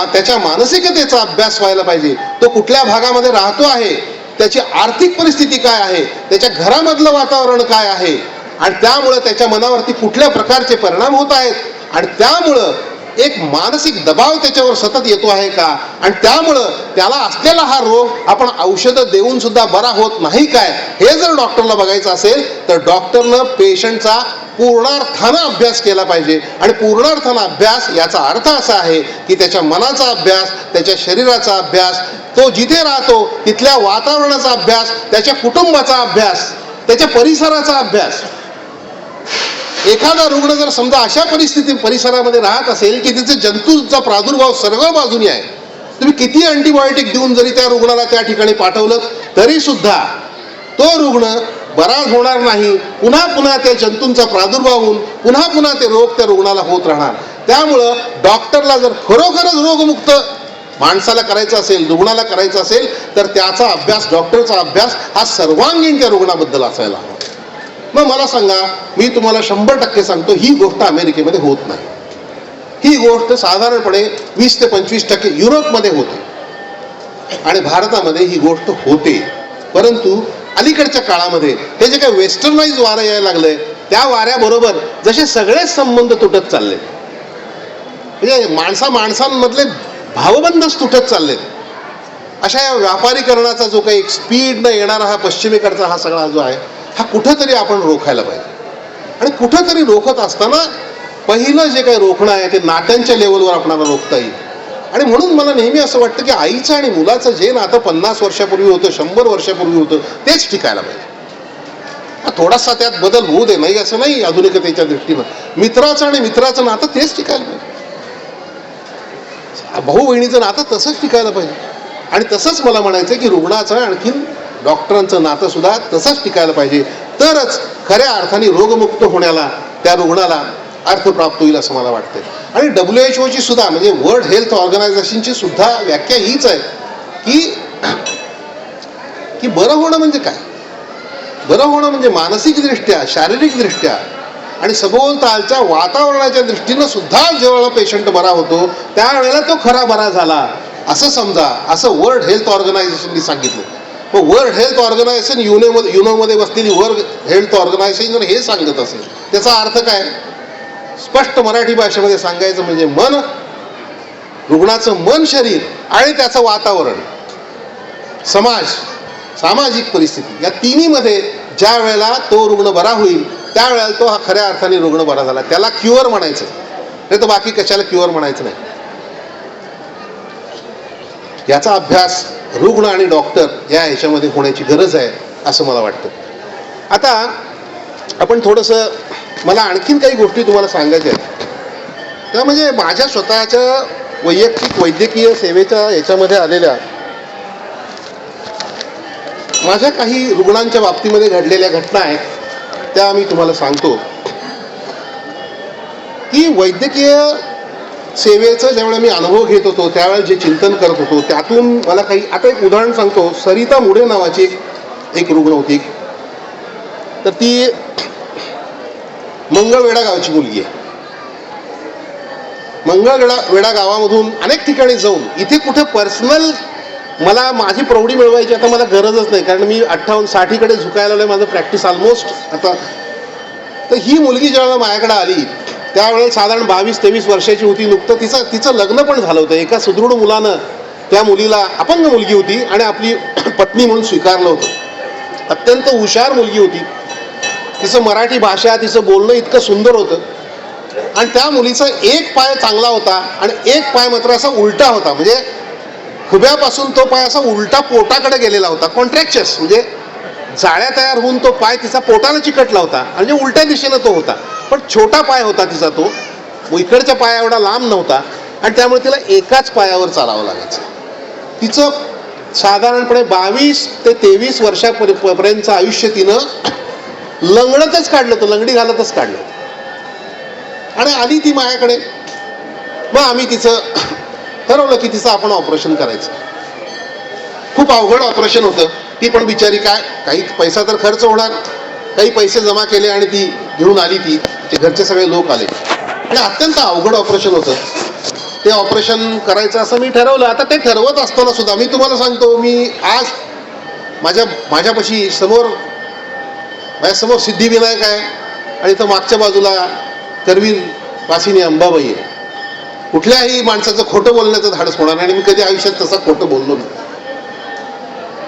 त्याच्या मानसिकतेचा अभ्यास व्हायला पाहिजे. तो कुठल्या भागामध्ये राहतो आहे, त्याची आर्थिक परिस्थिती काय आहे, त्याच्या घरामधलं वातावरण काय आहे, आणि त्यामुळं त्याच्या मनावरती कुठल्या प्रकारचे परिणाम होत आहेत, आणि त्यामुळं एक मानसिक दबाव त्याच्यावर सतत येतो आहे का, आणि त्यामुळं त्याला असलेला हा रोग आपण औषधं देऊन सुद्धा बरा होत नाही काय, हे जर डॉक्टरला बघायचं असेल तर डॉक्टरनं पेशंटचा पूर्णार्थानं अभ्यास केला पाहिजे. आणि पूर्णार्थानं अभ्यास याचा अर्थ असा आहे की त्याच्या मनाचा अभ्यास, त्याच्या शरीराचा अभ्यास, तो जिथे राहतो तिथल्या वातावरणाचा अभ्यास, त्याच्या कुटुंबाचा अभ्यास, त्याच्या परिसराचा अभ्यास. एखादा रुग्ण जर समजा अशा परिसरामध्ये राहत असेल की तिथे जंतूंचा प्रादुर्भाव सर्व बाजूनी आहे, तुम्ही किती अँटीबायोटिक देऊन जरी त्या रुग्णाला त्या ठिकाणी पाठवलं तरी सुद्धा तो रुग्ण बरा होणार नाही. पुन्हा पुन्हा त्या जंतूंचा प्रादुर्भाव होऊन पुन्हा पुन्हा ते रोग त्या रुग्णाला होत राहणार. त्यामुळं डॉक्टरला जर खरोखरच रोगमुक्त माणसाला करायचं असेल, रुग्णाला करायचं असेल, तर त्याचा अभ्यास, डॉक्टरचा अभ्यास हा सर्वांगीण त्या रुग्णाबद्दल असायला हवा. मग मला सांगा, मी तुम्हाला 100% सांगतो, ही गोष्ट अमेरिकेमध्ये होत नाही. ही गोष्ट साधारणपणे 20 ते 25% युरोपमध्ये होते आणि भारतामध्ये ही गोष्ट होते. परंतु अलीकडच्या काळामध्ये हे जे काही वेस्टर्नाइज वारं यायला लागलंय, त्या वाऱ्याबरोबर जसे सगळेच संबंध तुटत चालले, म्हणजे माणसांमधले भावबंधच तुटत चाललेत. अशा या व्यापारीकरणाचा जो काही एक स्पीडनं येणारा हा पश्चिमेकडचा हा सगळा जो आहे, हा कुठंतरी आपण रोखायला पाहिजे. आणि कुठंतरी रोखत असताना पहिलं जे काही रोखणं आहे ते नात्यांच्या लेवलवर आपल्याला रोखता येईल. आणि म्हणून मला नेहमी असं वाटतं की आईचं आणि मुलाचं जे नातं 50 वर्षापूर्वी होतं, 100 वर्षापूर्वी होतं, तेच टिकायला पाहिजे. थोडासा त्यात बदल होऊ दे, नाही असं नाही. आधुनिकतेच्या दृष्टीनं मित्राचं आणि मित्राचं नातं तेच टिकायला पाहिजे. भाऊ बहिणीचं नातं तसंच टिकायला पाहिजे. आणि तसंच मला म्हणायचं की रुग्णाचं आणखीन डॉक्टरांचं नातं सुद्धा तसंच टिकायला पाहिजे. तरच खऱ्या अर्थाने रोगमुक्त होण्याला त्या रुग्णाला अर्थ प्राप्त होईल असं मला वाटतंय. आणि WHO सुद्धा, म्हणजे वर्ल्ड हेल्थ ऑर्गनायझेशनची सुद्धा व्याख्या हीच आहे की बरं होणं म्हणजे काय. बरं होणं म्हणजे मानसिकदृष्ट्या, शारीरिकदृष्ट्या आणि सभोवतालच्या वातावरणाच्या दृष्टीनं सुद्धा जेव्हा पेशंट बरा होतो त्यावेळेला तो खरा बरा झाला असं समजा, असं वर्ल्ड हेल्थ ऑर्गनायझेशननी सांगितलं. मग वर्ल्ड हेल्थ ऑर्गनायझेशन युनोमध्ये बसलेली वर्ल्ड हेल्थ ऑर्गनायझेशन हे सांगत असेल, त्याचा अर्थ काय? स्पष्ट मराठी भाषेमध्ये सांगायचं म्हणजे मन, रुग्णाचं मन, शरीर आणि त्याचं वातावरण, समाज, सामाजिक परिस्थिती, या तिन्हीमध्ये ज्या वेळेला तो रुग्ण बरा होईल त्यावेळेला तो हा खऱ्या अर्थाने रुग्ण बरा झाला. त्याला क्युअर म्हणायचं, नाही तर बाकी कशाला क्युअर म्हणायचं नाही. याचा अभ्यास रुग्ण आणि डॉक्टर या ह्याच्यामध्ये होण्याची गरज आहे असं मला वाटतं. आता आपण थोडंसं, मला आणखीन काही गोष्टी तुम्हाला सांगायच्या आहेत. त्या म्हणजे माझ्या स्वतःच्या वैयक्तिक वैद्यकीय सेवेच्या याच्यामध्ये आलेल्या माझ्या काही रुग्णांच्या बाबतीमध्ये घडलेल्या घटना आहेत, त्या मी तुम्हाला सांगतो. की वैद्यकीय सेवेचं ज्यावेळेला मी अनुभव घेत होतो त्यावेळेला जे चिंतन करत होतो त्यातून मला काही, आता एक उदाहरण सांगतो. सरिता मुडे नावाची एक रुग्ण होती. तर ती मंगळवेढा गावची मुलगी आहे. मंगळवेढा गावामधून अनेक ठिकाणी जाऊन इथे कुठे पर्सनल मला माझी प्रौढी मिळवायची आता मला गरजच नाही, कारण मी 58-60कडे झुकायला लागलोय, माझं प्रॅक्टिस ऑलमोस्ट आता. तर ही मुलगी ज्यावेळेला माझ्याकडे आली त्यावेळेला साधारण 22-23 वर्षाची होती. नुकतं तिचं लग्न पण झालं होतं. एका सुदृढ मुलानं त्या मुलीला, अपंग मुलगी होती आणि आपली पत्नी म्हणून स्वीकारलं होतं. अत्यंत हुशार मुलगी होती. तिचं मराठी भाषा, तिचं बोलणं इतकं सुंदर होतं. आणि त्या मुलीचा एक पाय चांगला होता आणि एक पाय मात्र असा उलटा होता, म्हणजे खुब्यापासून तो पाय असा उलटा पोटाकडे गेलेला होता. कॉन्ट्रॅक्चस, म्हणजे जाळ्या तयार होऊन तो पाय तिचा पोटाला चिकटला होता, म्हणजे उलट्या दिशेनं तो होता. पण छोटा पाय होता तिचा, तो इकडच्या पाया एवढा लांब नव्हता आणि त्यामुळे तिला एकाच पायावर चालावं लागायचं. तिचं साधारणपणे 22 ते 23 वर्षापर्यंतचं आयुष्य तिनं लंगडतच काढलं होतं, लंगडी घालतच काढलं. आणि आली ती माझ्याकडे. मग आम्ही तिचं ठरवलं की तिचं आपण ऑपरेशन करायचं. खूप अवघड ऑपरेशन होतं. ती पण बिचारी काय, काही पैसा तर खर्च होणार, काही पैसे जमा केले आणि ती घेऊन आली. तिचे घरचे सगळे लोक आले आणि अत्यंत अवघड ऑपरेशन होतं. ते ऑपरेशन करायचं असं मी ठरवलं. आता ते ठरवत असताना सुद्धा मी तुम्हाला सांगतो, मी आज माझ्यापाशी माझ्यासमोर सिद्धिविनायक आहे आणि इथं मागच्या बाजूला करवीर वासिनी अंबाबाई आहे. कुठल्याही माणसाचं खोटं बोलण्याचं धाडस होणार नाही आणि मी कधी आयुष्यात तसं खोटं बोललो नाही.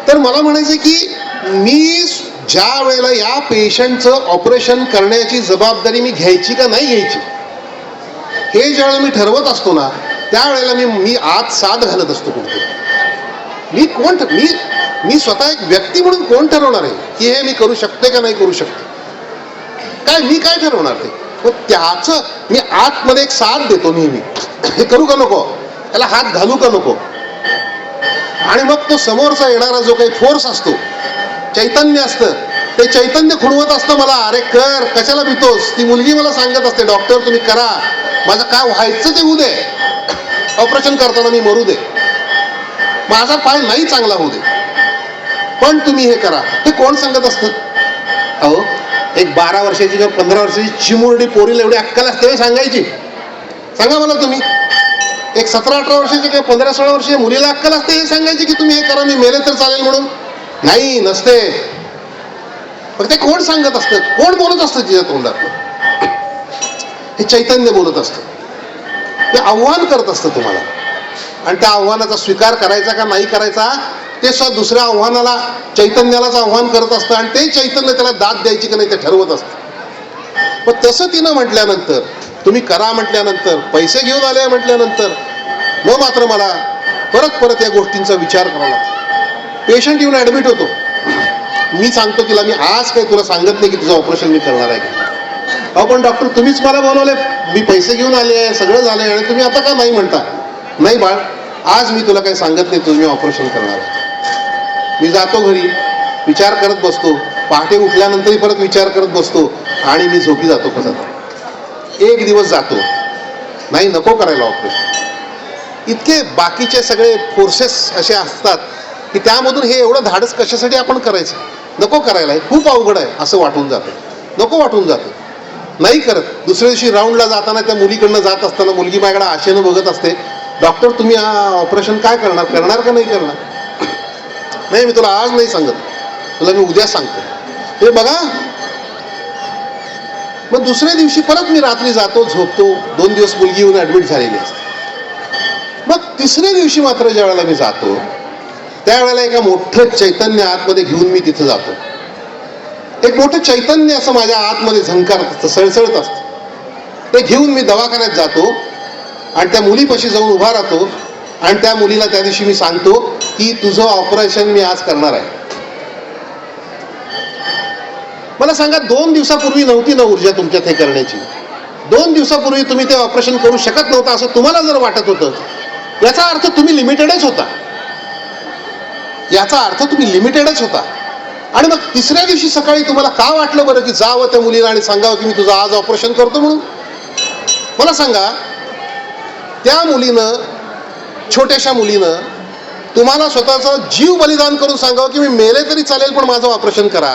तर मला म्हणायचं की मी ज्या वेळेला या पेशंटचं ऑपरेशन करण्याची जबाबदारी मी घ्यायची का नाही घ्यायची, हे ज्यावेळेला मी ठरवत असतो ना, त्यावेळेला मी आत साथ घालत असतो कुठे. मी स्वतः एक व्यक्ती म्हणून कोण ठरवणार आहे की हे मी करू शकते का नाही करू शकते, काय मी काय ठरवणार ते. मग त्याचं मी आतमध्ये एक साथ देतो नेहमी, हे करू का नको, त्याला हात घालू का नको. आणि मग तो समोरचा येणारा जो काही फोर्स असतो, चैतन्य असतं, ते चैतन्य खुणवत असतं मला, अरे कर, कशाला भीतोस. ती मुलगी मला सांगत असते, डॉक्टर तुम्ही करा, माझं काय व्हायचं ते होऊ दे, ऑपरेशन करताना मी मरू दे, माझा पाय नाही चांगला होऊ दे, पण तुम्ही हे करा. हे कोण सांगत असतं? अहो, एक 12 वर्षाची किंवा 15 वर्षाची चिमुरडी पोरीला एवढी अक्कल असते सांगायची? सांगा मला तुम्ही. एक 17-18 वर्षाची किंवा 15-16 वर्षाची मुलीला अक्कल असते हे सांगायची की तुम्ही हे करा, मी मेले तर चालेल म्हणून? नाही, नसते. पण ते कोण सांगत असतं, कोण बोलत असतं तिच्या तोंडात? हे चैतन्य बोलत असतं, ते आव्हान करत असतं तुम्हाला. आणि त्या आव्हानाचा स्वीकार करायचा का नाही करायचा ते सुद्धा दुसऱ्या आव्हानाला, चैतन्यालाच आव्हान करत असतं आणि ते चैतन्य त्याला दाद द्यायची का नाही ते ठरवत असतं. पण तसं तिनं म्हटल्यानंतर, तुम्ही करा म्हटल्यानंतर, पैसे घेऊन आले म्हटल्यानंतर, मग मात्र मला परत या गोष्टींचा विचार करावा लागतो. पेशंट येऊन ॲडमिट होतो, मी सांगतो तिला, मी आज काही तुला सांगत नाही की तुझं ऑपरेशन मी करणार आहे का. अहो पण डॉक्टर तुम्हीच मला बोलवले, मी पैसे घेऊन आले, सगळं झालं आणि तुम्ही आता का नाही म्हणता. नाही बाळ, आज मी तुला काही सांगत नाही, तुझं मी ऑपरेशन करणार आहे. मी जातो घरी, विचार करत बसतो, पहाटे उठल्यानंतरही परत विचार करत बसतो आणि मी झोपी जातो. कसा एक दिवस जातो, नाही नको करायला ऑपरेशन. इतके बाकीचे सगळे फोर्सेस असे असतात की त्यामधून हे एवढं धाडस कशासाठी आपण करायचं, नको करायला, हे खूप अवघड आहे असं वाटून जातं, नको वाटून जातं, नाही करत. दुसऱ्या दिवशी राऊंडला जाताना त्या मुलीकडनं जात असताना मुलगी माझ्याकडे आशेनं बघत असते, डॉक्टर तुम्ही हा ऑपरेशन काय करणार का नाही करणार. नाही, मी तुला आज नाही सांगत, तुला मी उद्या सांगतो. हे बघा, मग दुसऱ्या दिवशी परत मी रात्री जातो, झोपतो. 2 दिवस मुलगी येऊन ऍडमिट झालेली असते. मग तिसऱ्या दिवशी मात्र ज्या वेळेला मी जातो त्यावेळेला एका मोठं चैतन्य आतमध्ये घेऊन मी तिथं जातो. एक मोठं चैतन्य असं माझ्या आतमध्ये झंकारत असतं, सळसळत असतं. ते घेऊन मी दवाखान्यात जातो आणि त्या मुलीपाशी जाऊन उभा राहतो आणि त्या मुलीला त्या दिवशी मी सांगतो की तुझं ऑपरेशन मी आज करणार आहे. मला सांगा, 2 दिवसापूर्वी नव्हती ना ऊर्जा तुमच्यात हे करण्याची? 2 दिवसापूर्वी तुम्ही ते ऑपरेशन करू शकत नव्हता असं तुम्हाला जर वाटत होतं, याचा अर्थ तुम्ही लिमिटेडच होता. याचा अर्थ तुम्ही लिमिटेडच होता. आणि मग तिसऱ्या दिवशी सकाळी तुम्हाला का वाटलं बरं की जावं त्या मुलीला आणि सांगावं की मी तुझं आज ऑपरेशन करतो म्हणून? मला सांगा, त्या मुलीनं, छोट्याशा मुलीनं तुम्हाला स्वतःचा जीव बलिदान करून सांगावं की मी मेले तरी चालेल पण माझं ऑपरेशन करा.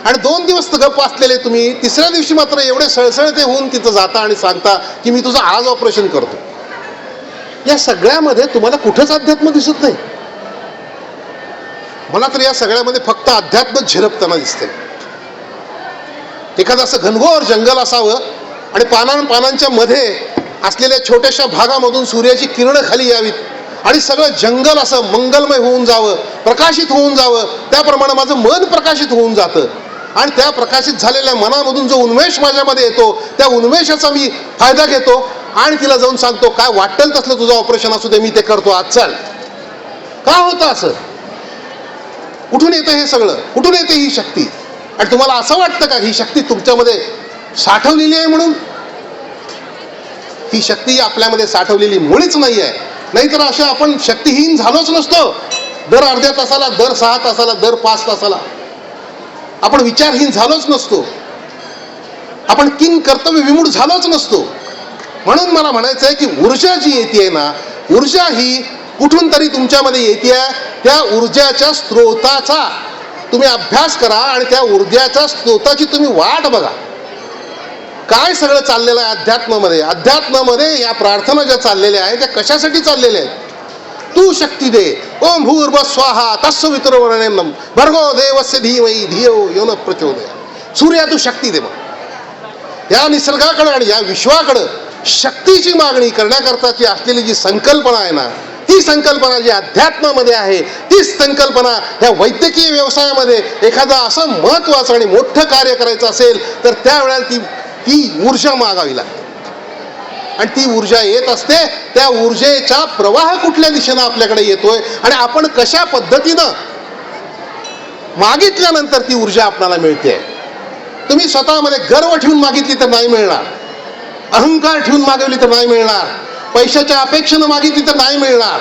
आणि 2 दिवस गप्प असलेले तुम्ही तिसऱ्या दिवशी मात्र एवढे सळसळते होऊन तिथं जाता आणि सांगता की मी तुझं आज ऑपरेशन करतो. या सगळ्यामध्ये तुम्हाला कुठंच अध्यात्म दिसत नाही. मला तर या सगळ्यामध्ये फक्त अध्यात्म झिरपताना दिसते. एखादं असं घनघोर जंगल असावं आणि पानांच्या मध्ये असलेल्या छोट्याशा भागामधून सूर्याची किरणं खाली यावीत आणि सगळं जंगल असं मंगलमय होऊन जावं, प्रकाशित होऊन जावं. त्याप्रमाणे माझं मन प्रकाशित होऊन जातं आणि त्या प्रकाशित झालेल्या मनामधून जो उन्मेष माझ्यामध्ये येतो त्या उन्मेषाचा मी फायदा घेतो आणि तिला जाऊन सांगतो, काय वाटेल तसलं तुझं ऑपरेशन असू दे, मी ते करतो आज, चल. का होतं असं? कुठून येतं हे सगळं? कुठून येते ही शक्ती? आणि तुम्हाला असं वाटतं का ही शक्ती तुमच्यामध्ये साठवलेली आहे म्हणून? ही शक्ती आपल्यामध्ये साठवलेली मुळीच नाही आहे. नाहीतर अशा आपण शक्तिहीन झालोच नसतो. दर अर्ध्या तासाला, दर 6 तासाला, दर 5 तासाला आपण विचारहीन झालोच नसतो. आपण किंग कर्तव्य विमूढ झालोच नसतो. म्हणून मला म्हणायचं आहे की ऊर्जा जी येते ना, ऊर्जा ही कुठून तरी तुमच्यामध्ये येते, त्या ऊर्जाच्या स्रोताचा तुम्ही अभ्यास करा आणि त्या ऊर्जाच्या स्रोताची तुम्ही वाट बघा. काय सगळं चाललेलं आहे अध्यात्मामध्ये. अध्यात्मामध्ये या प्रार्थना ज्या चाललेल्या आहेत त्या कशासाठी चाललेल्या आहेत? तू शक्ती दे. ओम भूर्भुवः स्वाहा तत्सवितुर्वरेण्यं भर्गो देवस्य धीमहि धियो यो न प्रचोदयात्. सूर्या तू शक्ती दे. मग या निसर्गाकडे आणि या विश्वाकडे शक्तीची मागणी करण्याकरताची असलेली जी संकल्पना आहे ना, ती संकल्पना जी अध्यात्मामध्ये आहे, तीच संकल्पना ह्या वैद्यकीय व्यवसायामध्ये एखादं असं महत्त्वाचं आणि मोठं कार्य करायचं असेल तर त्यावेळेला ती ऊर्जा मागावी लागते. आणि ती ऊर्जा येत असते. त्या ऊर्जेचा प्रवाह कुठल्या दिशेनं आपल्याकडे येतोय आणि आपण कशा पद्धतीनं मागितल्यानंतर ती ऊर्जा आपल्याला मिळते. तुम्ही स्वतःमध्ये गर्व ठेवून मागितली तर नाही मिळणार, अहंकार ठेवून मागवली तर नाही मिळणार, पैशाच्या अपेक्षेनं मागितली तर नाही मिळणार.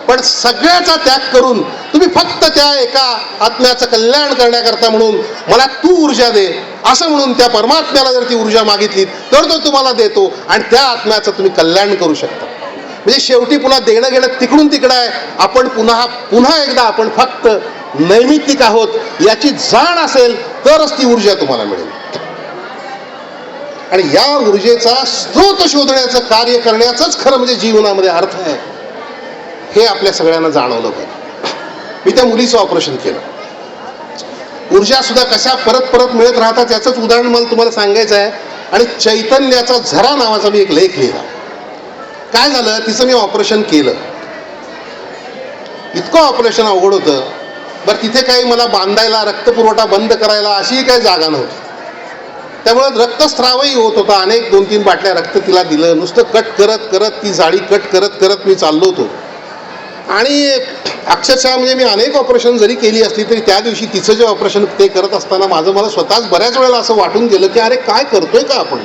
पण सगळ्याचा त्याग करून तुम्ही फक्त त्या एका आत्म्याचं कल्याण करण्याकरता म्हणून मला तू ऊर्जा दे असं म्हणून त्या परमात्म्याला जर ती ऊर्जा मागितली तर तो तुम्हाला देतो आणि त्या आत्म्याचं तुम्ही कल्याण करू शकता. म्हणजे शेवटी पुन्हा देणं घेणं तिकडून तिकडं आहे. आपण पुन्हा एकदा आपण फक्त नैमित्तिक आहोत याची जाण असेल तरच ती ऊर्जा तुम्हाला मिळेल. आणि या ऊर्जेचा स्रोत शोधण्याचं कार्य करण्याचंच खरं म्हणजे जीवनामध्ये अर्थ आहे, हे आपल्या सगळ्यांना जाणवलं पाहिजे. मी त्या मुलीचं ऑपरेशन केलं. ऊर्जा सुद्धा कशा परत परत मिळत राहतात याचंच उदाहरण मला तुम्हाला सांगायचं आहे. आणि चैतन्याचा झरा नावाचा मी एक लेख लिहिला. काय झालं, तिचं मी ऑपरेशन केलं. इतकं ऑपरेशन अवघड होतं. बरं, तिथे काही मला बांधायला, रक्तपुरवठा बंद करायला अशीही काही जागा नव्हती. त्यामुळे रक्तस्रावही होत होता. अनेक 2-3 बाटल्या रक्त तिला दिलं. नुसतं कट करत करत ती जाडी कट करत करत मी चाललो होतो. आणि अक्षरशः म्हणजे मी अनेक ऑपरेशन जरी केली असली तरी त्या दिवशी तिचं जे ऑपरेशन ते करत असताना मला स्वतःच बऱ्याच वेळेला असं वाटून गेलं की अरे काय करतोय का आपण.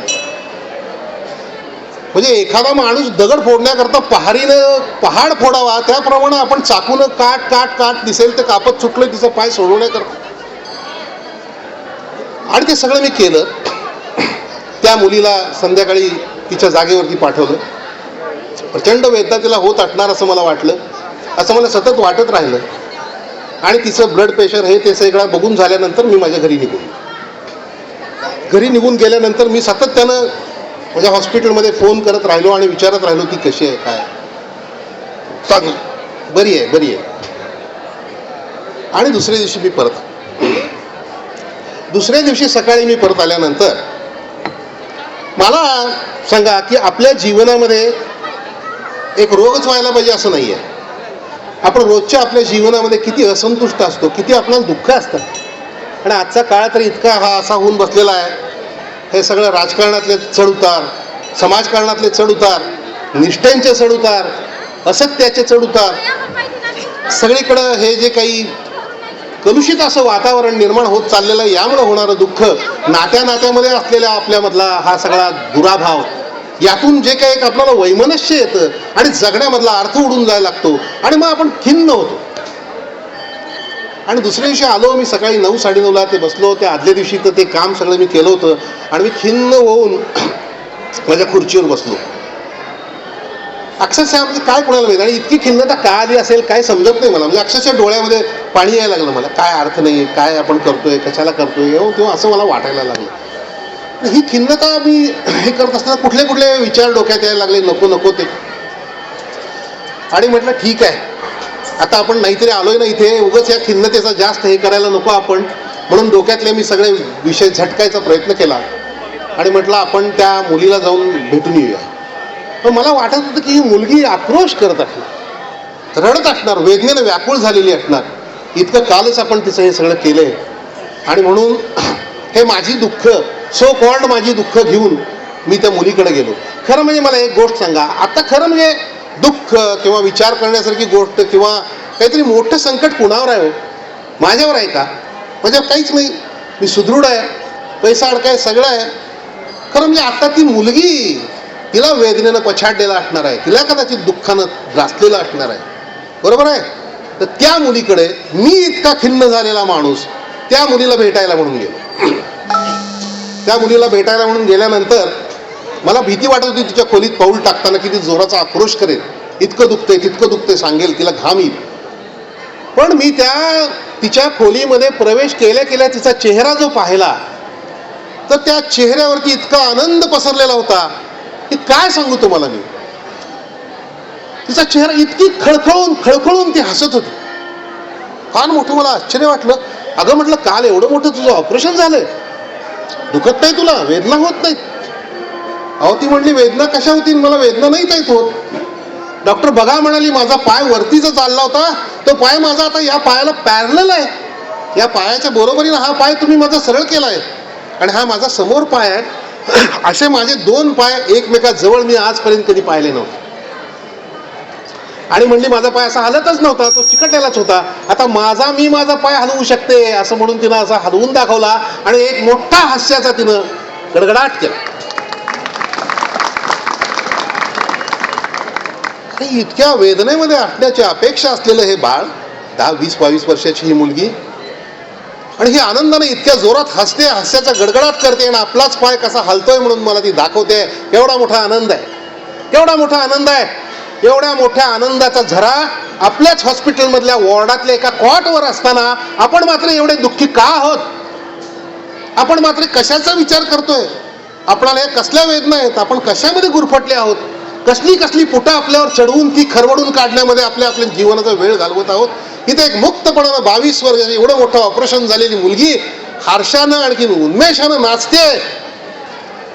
म्हणजे एखादा माणूस दगड फोडण्याकरता पहारीनं पहाड फोडावा त्याप्रमाणे आपण चाकून काट काट काट दिसेल ते कापत सुटलं तिचा पाय सोडवण्याकरता. आणि ते सगळं मी केलं. त्या मुलीला संध्याकाळी तिच्या जागेवरती पाठवलं. प्रचंड वेदना तिला होत असणार असं मला वाटलं, असं मला सतत वाटत राहिलं. आणि तिचं ब्लड प्रेशर हे ते सगळं बघून झाल्यानंतर मी माझ्या घरी निघून गेल्यानंतर मी सातत्यानं माझ्या हॉस्पिटलमध्ये फोन करत राहिलो आणि विचारत राहिलो ती कशी आहे, काय चांगली, बरी आहे. आणि दुसऱ्या दिवशी सकाळी मी परत आल्यानंतर मला सांगा की आपल्या जीवनामध्ये एक रोगच व्हायला पाहिजे असं नाही आहे. आपण रोजच्या आपल्या जीवनामध्ये किती असंतुष्ट असतो, किती आपल्याला दुःख असतं. आणि आजचा काळ तर इतका हा असा होऊन बसलेला आहे. हे सगळं राजकारणातले चढउतार, समाजकारणातले चढउतार, निष्ठेंचे चढउतार, असत्याचे चढउतार, सगळीकडं हे जे काही कलुषित असं वातावरण निर्माण होत चाललेलं आहे, यामुळे होणारं दुःख, नात्यामध्ये असलेल्या आपल्यामधला हा सगळा दुराभाव, यातून जे काही एक आपल्याला वैमनस्य येतं आणि जगण्यामधला अर्थ उडून जायला लागतो आणि मग आपण खिन्न होतो. आणि दुसऱ्या दिवशी आलो मी सकाळी 9-9:30ला ते बसलो. त्या आदल्या दिवशी तर ते काम सगळं मी केलं होतं आणि मी खिन्न होऊन माझ्या खुर्चीवर बसलो. अक्षरशः म्हणजे काय कोणाला माहिती. आणि इतकी खिन्नता का आली असेल काय समजत नाही मला. म्हणजे अक्षरशः डोळ्यामध्ये पाणी यायला लागलं मला. काय अर्थ नाही, काय आपण करतोय, कशाला करतोय, तेव्हा असं मला वाटायला लागलं. ही खिन्नता मी हे करत असताना कुठले विचार डोक्यात यायला लागले, नको ते. आणि म्हटलं ठीक आहे, आता आपण नाहीतरी आलोय ना इथे, उगाच या खिन्नतेचा जास्त हे करायला नको आपण. म्हणून डोक्यातले मी सगळे विषय झटकायचा प्रयत्न केला आणि म्हटलं आपण त्या मुलीला जाऊन भेटून येऊया. पण मला वाटत होतं की ही मुलगी आक्रोश करत असणार, रडत असणार, वेदनेनं व्याकुळ झालेली असणार. इतकं कालच आपण तिचं हे सगळं केलंय. आणि म्हणून हे माझी दुःख, सो कॉल्ड माझी दुःख घेऊन मी त्या मुलीकडे गेलो. खरं म्हणजे मला एक गोष्ट सांगा, आता खरं म्हणजे दुःख किंवा विचार करण्यासारखी गोष्ट किंवा काहीतरी मोठं संकट कुणावर आहे हो? माझ्यावर आहे का? माझ्यावर काहीच नाही. मी सुदृढ आहे, पैसा अडकाय, सगळं आहे. खरं म्हणजे आता ती मुलगी, तिला वेदनेनं पछाडलेला असणार आहे, तिला कदाचित दुःखानं ग्रासलेला असणार आहे, बरोबर आहे. तर त्या मुलीकडे मी इतका खिन्न झालेला माणूस त्या मुलीला भेटायला म्हणून गेलो. त्या मुलीला भेटायला म्हणून गेल्यानंतर मला भीती वाटत होती तिच्या खोलीत पाऊल टाकताना की ती जोराचा आक्रोश करेल. इतकं दुखतंय तितकं दुखतंय सांगेल, तिला घाम येईल. पण मी तिच्या खोलीमध्ये प्रवेश केल्या केल्या तिचा चेहरा जो पाहिला तर त्या चेहऱ्यावरती इतका आनंद पसरलेला होता की काय सांगू तुम्हाला मी. तिचा चेहरा इतकी खळखळून खळखळून ती हसत होती. फार मोठं मला आश्चर्य वाटलं. अगं म्हटलं, काल एवढं मोठं तुझं ऑपरेशन झालंय, दुखत नाही तुला, वेदना होत नाही? अहो ती म्हणली, वेदना कशा होतील, मला वेदना नाही येत होत. डॉक्टर बघा म्हणाली, माझा पाय वरती जो चालला होता तो पाय माझा आता या पायाला पॅरलल आहे, या पायाच्या बरोबरीने हा पाय तुम्ही माझा सरळ केलाय आणि हा माझा समोर पाय आहे. असे माझे दोन पाय एकमेकाजवळ मी आजपर्यंत कधी पाहिले नव्हते. आणि म्हणली, माझा पाय असा हलतच नव्हता, तो चिकटलेलाच होता. आता माझा पाय हलवू शकते असं म्हणून तिनं असा हलवून दाखवला आणि एक मोठा हास्याचा तिनं गडगडाट केला. इतक्या वेदनेमध्ये असण्याची अपेक्षा असलेलं हे बाळ, 10-20-22 वर्षाची ही मुलगी, आणि ही आनंदाने इतक्या जोरात हसते, हास्याचा गडगडाट करते आणि आपलाच पाय कसा हलतोय म्हणून मला ती दाखवते. केवढा मोठा आनंद आहे, केवढा मोठा आनंद आहे. एवढ्या मोठ्या आनंदाचा झरा आपल्याच हॉस्पिटलमधल्या वॉर्डातल्या एका कॉटवर असताना आपण मात्र एवढे दुःखी का आहोत? आपण मात्र कशाचा विचार करतोय? आपल्याला या कसल्या वेदना आहेत? आपण कशामध्ये गुरफटले आहोत? कसली पुटं आपल्यावर चढवून ती खरवडून काढण्यामध्ये आपल्या जीवनाचा वेळ घालवत आहोत. इथे एक मुक्तपणानं 22 वर्ष एवढं मोठं ऑपरेशन झालेली मुलगी हर्षानं आणखी उन्मेषानं नाचते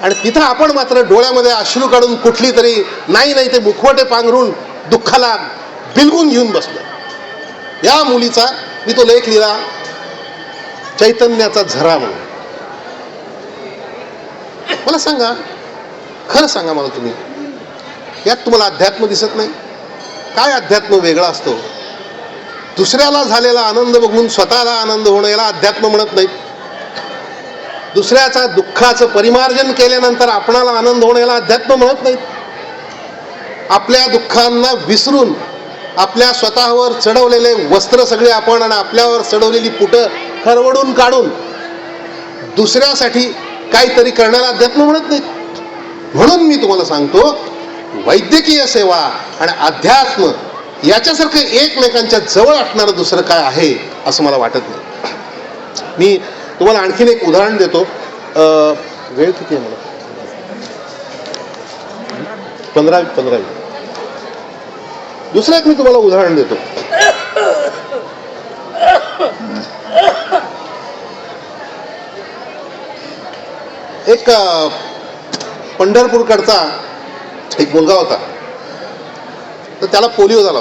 आणि तिथं आपण मात्र डोळ्यामध्ये अश्रू काढून कुठली तरी नाही ते मुखवटे पांघरून दुःखाला बिलगून घेऊन बसलो. या मुलीचा मी तो लेख लिहिला, चैतन्याचा झरा म्हणून. मला सांगा, खरं सांगा मला, तुम्ही यात तुम्हाला अध्यात्म दिसत नाही? काय अध्यात्म वेगळा असतो? दुसऱ्याला झालेला आनंद बघून स्वतःला आनंद होणं याला अध्यात्म म्हणत नाहीत. दुसऱ्याचा दुःखाचं परिमार्जन केल्यानंतर आपणाला आनंद होणं याला अध्यात्म म्हणत नाहीत. आपल्या दुःखांना विसरून आपल्या स्वतःवर चढवलेले वस्त्र सगळे आपण आणि आपल्यावर चढवलेली पुटं खरवडून काढून दुसऱ्यासाठी काहीतरी करण्याला अध्यात्म म्हणत नाहीत. म्हणून मी तुम्हाला सांगतो, वैद्यकीय सेवा आणि अध्यात्म याच्यासारखं एकमेकांच्या जवळ असणारं दुसरं काय आहे असं मला वाटत नाही. मी तुम्हाला आणखीन एक उदाहरण देतो. वेळ किती आहे मला? 15. दुसरं एक मी तुम्हाला उदाहरण देतो. एक पंढरपूरकडचा एक मुलगा होता, तर त्याला पोलिओ झाला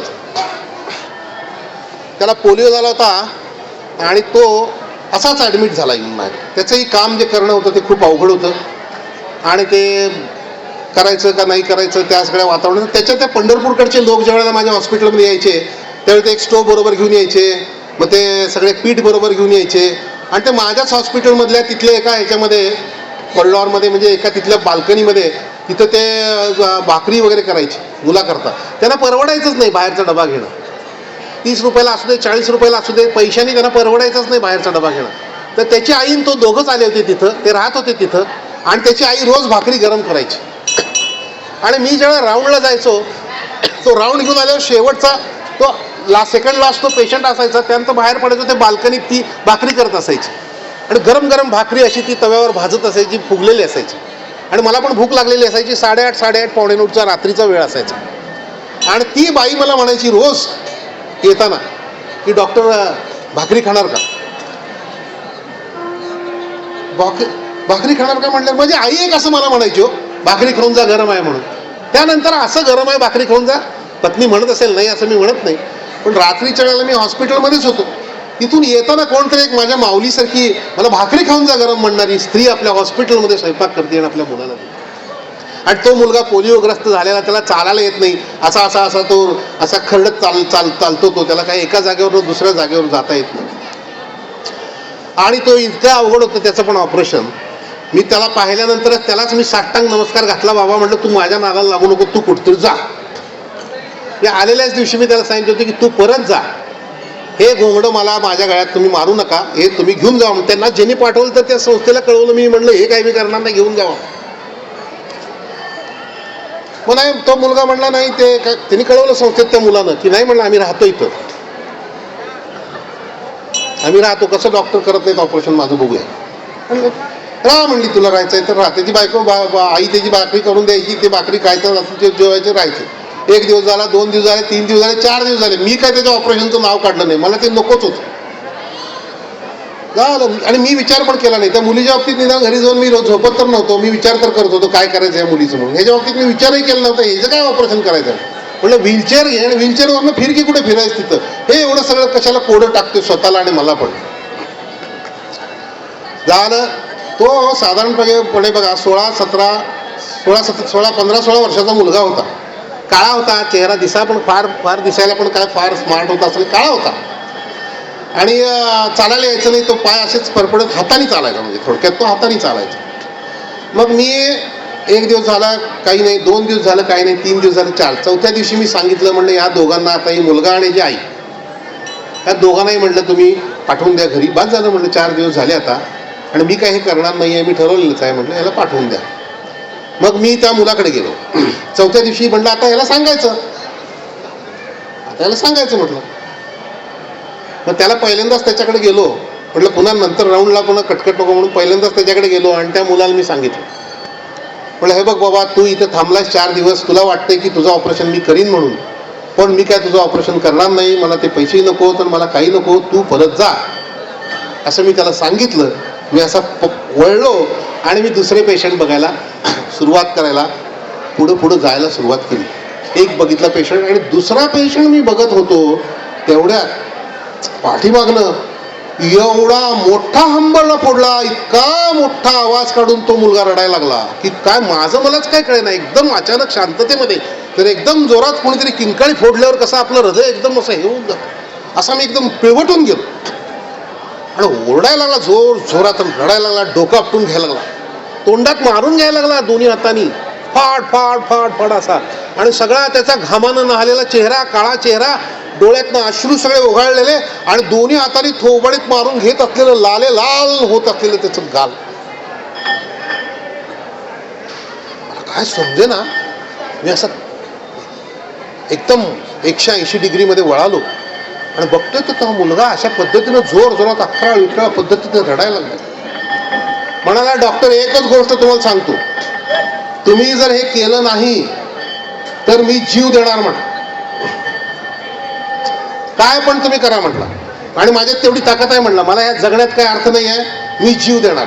होता. आणि तो असाच ॲडमिट झाला येऊन बाहेर. त्याचंही काम जे करणं होतं ते खूप अवघड होतं आणि ते करायचं का नाही करायचं त्या सगळ्या वातावरणात. त्या पंढरपूरकडचे लोक ज्यावेळेला माझ्या हॉस्पिटलमध्ये यायचे त्यावेळी ते एक स्टोव बरोबर घेऊन यायचे, मग ते सगळे पीठ बरोबर घेऊन यायचे आणि ते माझ्याच हॉस्पिटलमधल्या तिथल्या एका ह्याच्यामध्ये कॉरिडॉरमध्ये, म्हणजे एका तिथल्या बाल्कनीमध्ये, तिथं ते भाकरी वगैरे करायची मुलाकरता. त्यांना परवडायचंच नाही बाहेरचा डबा घेणं. 30 रुपयाला असू दे, 40 रुपयाला असू दे, पैशाने त्यांना परवडायचंच नाही बाहेरचा डबा घेणं. तर त्याची आई आणि तो दोघंच आले होते तिथं, ते राहत होते तिथं आणि त्याची आई रोज भाकरी गरम करायची. आणि मी जेव्हा राऊंडला जायचो, तो राऊंड घेऊन आल्यावर शेवटचा तो सेकंड लास्ट तो पेशंट असायचा, त्यानंतर बाहेर पडायचो, ते बाल्कनीत ती भाकरी करत असायची आणि गरम गरम भाकरी अशी ती तव्यावर भाजत असायची, फुगलेली असायची. आणि मला पण भूक लागलेली असायची. 8:30 पावणे 9चा रात्रीचा वेळ असायचा. आणि ती बाई मला म्हणायची रोज येताना की, डॉक्टर भाकरी खाणार का? भाकरी खाणार का म्हटलं म्हणजे आई एक असं मला म्हणायची, हो भाकरी खाऊन जा, गरम आहे म्हणून. त्यानंतर असं गरम आहे भाकरी खाऊन जा पत्नी म्हणत असेल, नाही असं मी म्हणत नाही, पण रात्रीच्या वेळेला मी हॉस्पिटलमध्येच होतो. तिथून येताना कोणतरी एक माझ्या माऊलीसारखी मला भाकरी खाऊन जा गरम म्हणणारी स्त्री आपल्या हॉस्पिटलमध्ये स्वयंपाक करते आणि आपल्या मुलाला देते. आणि तो मुलगा पोलिओग्रस्त झालेला, त्याला चालायला येत नाही, असा तो असा खरडत चालतो तो, त्याला काही एका जागेवर दुसऱ्या जागेवर जाता येत नाही. आणि तो इतका अवघड होतं त्याचं पण ऑपरेशन. मी त्याला पाहिल्यानंतर त्यालाच मी साष्टांग नमस्कार घातला. बाबा म्हटलं, तू माझ्या नादाला लागू नको, तू कुठतरी जा. या आलेल्याच दिवशी मी त्याला सांगितलं होतं की तू परत जा, हे घोंगडं मला माझ्या गळ्यात तुम्ही मारू नका, हे तुम्ही घेऊन जावा. त्यांना ज्यांनी पाठवलं तर त्या संस्थेला कळवलं मी, म्हणलं हे काय मी करणार नाही, घेऊन जावा. मग नाही, तो मुलगा म्हणला नाही, ते काय त्यांनी कळवलं संस्थेत त्या मुलानं की नाही, म्हणलं आम्ही राहतो इथं, आम्ही राहतो, कसं डॉक्टर करत नाहीत ऑपरेशन माझं, बघूया. म्हणलं राहा, म्हणली तुला राहायचंय तर राहा. त्याची बायको आई त्याची भाकरी करून द्यायची, ते भाकरी काय तर ते जेवायचे, राहायचे. 1 दिवस झाला, 2 दिवस झाले, 3 दिवस झाले, 4 दिवस झाले, मी काय त्याच्या ऑपरेशनचं नाव काढलं नाही, मला ते नकोच होतं झालं. आणि मी विचार पण केला नाही त्या मुलीच्या बाबतीत. निदान घरी जाऊन मी रोज झोपत तर नव्हतो, मी विचार तर करत होतो काय करायचं या मुलीचं म्हणून. ह्याच्या बाबतीत मी विचारही केला नव्हता ह्याचं काय ऑपरेशन करायचं. म्हणलं व्हीलचेअर घे आणि व्हीलचेअरवरनं फिरकी कुठे फिरायचं तिथं, हे एवढं सगळं कशाला कोडं टाकते स्वतःला आणि मला पण. झालं तो साधारणपणे बघा 15-16 वर्षाचा मुलगा होता. काळा होता चेहरा, दिसा पण फार दिसायला पण काय फार स्मार्ट होता असं, काळा होता. आणि चालायला यायचं नाही, तो पाय असेच परपडत हाताने चालायचा, म्हणजे थोडक्यात तो हाताने चालायचा. मग मी 1 दिवस झाला काही नाही, 2 दिवस झालं काही नाही, 3 दिवस झाले, 4, चौथ्या दिवशी मी सांगितलं, म्हणलं या दोघांना, आता ही मुलगा आणि जी आई, या दोघांनाही म्हटलं तुम्ही पाठवून द्या घरी, बाद झालं म्हणलं, 4 दिवस झाले आता आणि मी काही हे करणार नाही आहे, मी ठरवलेलंच आहे म्हटलं, याला पाठवून द्या. मग मी त्या मुलाकडे गेलो. चौथ्या दिवशी म्हटलं आता याला सांगायचं, म्हटलं. मग त्याला पहिल्यांदाच त्याच्याकडे गेलो, म्हटलं पुन्हा नंतर राऊंडला पुन्हा कटकट नको म्हणून पहिल्यांदाच त्याच्याकडे गेलो आणि त्या मुलाला मी सांगितलं, म्हटलं हे बघ बाबा, तू इथं थांबलास 4 दिवस, तुला वाटतंय की तुझं ऑपरेशन मी करीन म्हणून, पण मी काय तुझं ऑपरेशन करणार नाही, मला ते पैसेही नको तर मला काही नको, तू परत जा, असं मी त्याला सांगितलं. मी असा वळलो आणि मी दुसरे पेशंट बघायला सुरुवात करायला पुढं जायला सुरुवात केली. एक बघितला पेशंट आणि दुसरा पेशंट मी बघत होतो, तेवढ्या पाठीमागनं एवढा मोठा हंबरला फोडला, इतका मोठा आवाज काढून तो मुलगा रडायला लागला की काय माझं मलाच काय कळेना. एकदम अचानक शांततेमध्ये तर एकदम जोरात कोणीतरी किंकाळी फोडल्यावर कसं आपलं हृदय एकदम असं हे होऊन जातं, असा मी एकदम पिळवटून गेलो आणि ओरडायला लागला, जोरात रडायला लागला, डोकं आपटून घ्यायला लागला, तोंडात मारून घ्यायला लागला दोन्ही हातांनी, फाड फाड फाड फाड असा. आणि सगळा त्याचा घामानं नहालेला चेहरा, काळा चेहरा, डोळ्यातनं अश्रू सगळे ओघळलेले आणि दोन्ही हातांनी थोबाडीत मारून घेत असलेलं लाल होत असलेलं त्याचं गाल. काय समजे ना, मी असं एकदम 180 डिग्रीमध्ये वळालो आणि बघतोय तर तो मुलगा अशा पद्धतीनं जोरात अकरा पद्धतीने रडायला लागला. म्हणाला डॉक्टर एकच गोष्ट तुम्हाला सांगतो, तुम्ही जर हे केलं नाही तर मी जीव देणार म्हटलं, काय पण तुम्ही करा म्हटलं, आणि माझ्यात तेवढी ताकद आहे म्हटलं, मला या जगण्यात काही अर्थ नाही आहे, मी जीव देणार.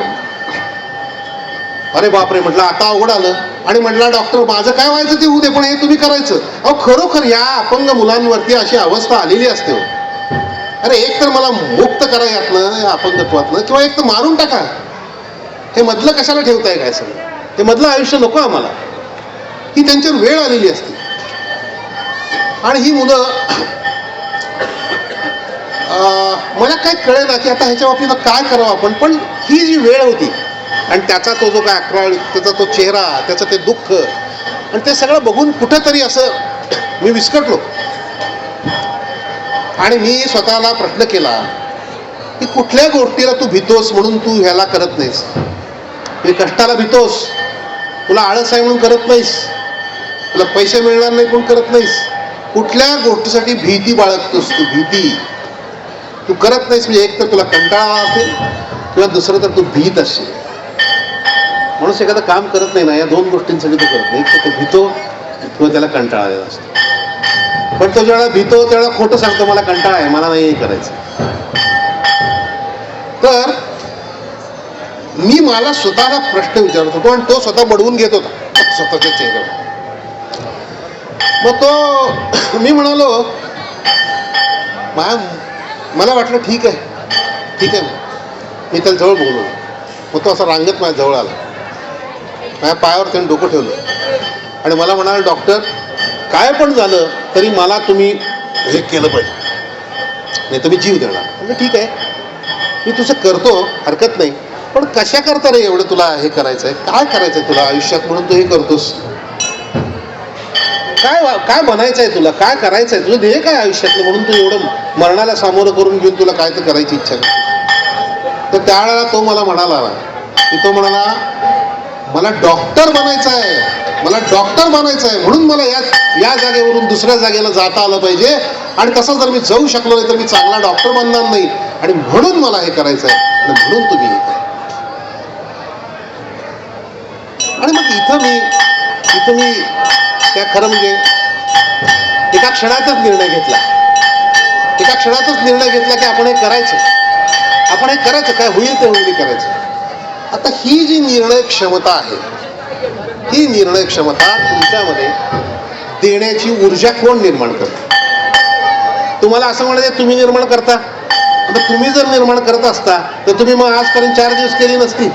अरे बापरे म्हटलं, आता अवघड आलं. आणि म्हटलं डॉक्टर माझं काय व्हायचं ते होऊ दे, पण हे तुम्ही करायचं. अहो खरोखर या अपंग मुलांवरती अशी अवस्था आलेली असते. अरे एक तर मला मुक्त करा यातनं, अपंगत्वातनं, किंवा एक तर मारून टाका. हे मधलं कशाला ठेवताय काय सगळं, हे मधलं आयुष्य नको आम्हाला. ही त्यांच्यावर वेळ आलेली असते. आणि ही मुलं मला काय कळेना की आता ह्याच्या बाबतीत काय करावं आपण. पण ही जी वेळ होती आणि त्याचा तो जो काय त्याचा तो चेहरा, त्याचं ते दुःख आणि ते सगळं बघून कुठेतरी असं मी विस्कटलो. आणि मी स्वतःला प्रश्न केला की कुठल्या गोष्टीला तू भीतोस म्हणून तू ह्याला करत नाहीस. हे कष्टाला भीतोस, तुला आळस आहे म्हणून करत नाहीस, तुला पैसे मिळणार नाही म्हणून करत नाहीस. कुठल्या गोष्टीसाठी भीती बाळगतोस तू, भीती तू करत नाहीस. म्हणजे एक तर तुला कंटाळा असेल किंवा दुसरं तर तू भीत असशील. म्हणून एखादं काम करत नाही ना, या 2 गोष्टींसाठी तो करत नाही. एक तर तो भीतो किंवा त्याला कंटाळा आलेला असतो. पण तो ज्यावेळेला भीतो त्यावेळेला खोटं सांगतो, मला कंटाळा आहे, मला नाही करायचं. तर मी मला स्वतःला प्रश्न विचारत होतो आणि तो स्वतः बडवून घेत होता स्वतःच्या चेहऱ्यावर. मग तो मी म्हणालो, मला वाटलं ठीक आहे. मी त्याला जवळ बोललो. मग तो असा रांगत माझ्या जवळ आला, माझ्या पायावर त्याने डोकं ठेवलं आणि मला म्हणाला डॉक्टर काय पण झालं तरी मला तुम्ही हे केलं पाहिजे, नाही तर मी जीव देणार. म्हणजे ठीक आहे, मी तुझं करतो, हरकत नाही. पण कशा करता रे एवढं तुला हे करायचं आहे, काय करायचं आहे तुला आयुष्यात म्हणून तू हे करतोस, काय बनायचं आहे तुला, काय करायचं आहे तुझं ध्येय काय आयुष्यातलं म्हणून तू एवढं मरणाला सामोरं करून घेऊन तुला काय तर करायची इच्छा नाही. तर त्यावेळेला तो मला म्हणाला की तो म्हणाला मला डॉक्टर बनायचं आहे, मला डॉक्टर बनायचं आहे, म्हणून मला या जागेवरून दुसऱ्या जागेला जाता आलं पाहिजे. आणि तसं जर मी जाऊ शकलो नाही तर मी चांगला डॉक्टर बनणार नाही. आणि म्हणून मला हे करायचं आहे आणि म्हणून तुम्ही हे करा. आणि मग इथं मी त्या खरं म्हणजे एका क्षणातच निर्णय घेतला की आपण हे करायचं काय होईल ते होईल करायचं. आता ही जी निर्णय क्षमता आहे, ही निर्णय क्षमता तुमच्यामध्ये देण्याची ऊर्जा कोण निर्माण करतं? तुम्हाला असं म्हणायचं तुम्ही निर्माण करता. आता तुम्ही जर निर्माण करत असता तर तुम्ही मग आजपर्यंत 4 दिवस केली नसती.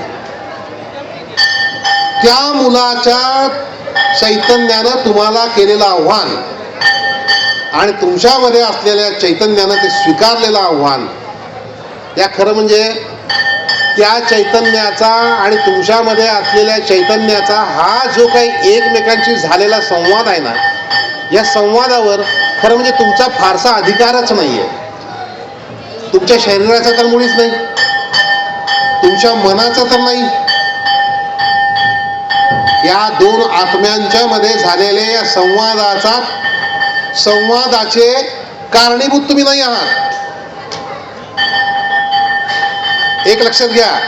त्या मुलाच्या चैतन्यानं तुम्हाला केलेलं आव्हान आणि तुमच्यामध्ये असलेल्या चैतन्यानं ते स्वीकारलेलं आव्हान, या खरं म्हणजे त्या चैतन्याचा आणि तुमच्यामध्ये असलेल्या चैतन्याचा हा जो काही एकमेकांशी झालेला संवाद आहे ना, या संवादावर खरं म्हणजे तुमचा फारसा अधिकारच नाहीये. तुमच्या शरीराचा तर मुळीच नाही, तुमच्या मनाचा तर नाही. या 2 आत्म्यांच्या मध्ये झालेल्या या संवादाचे कारणीभूत तुम्ही नाही आहात. एक लक्षात घ्या,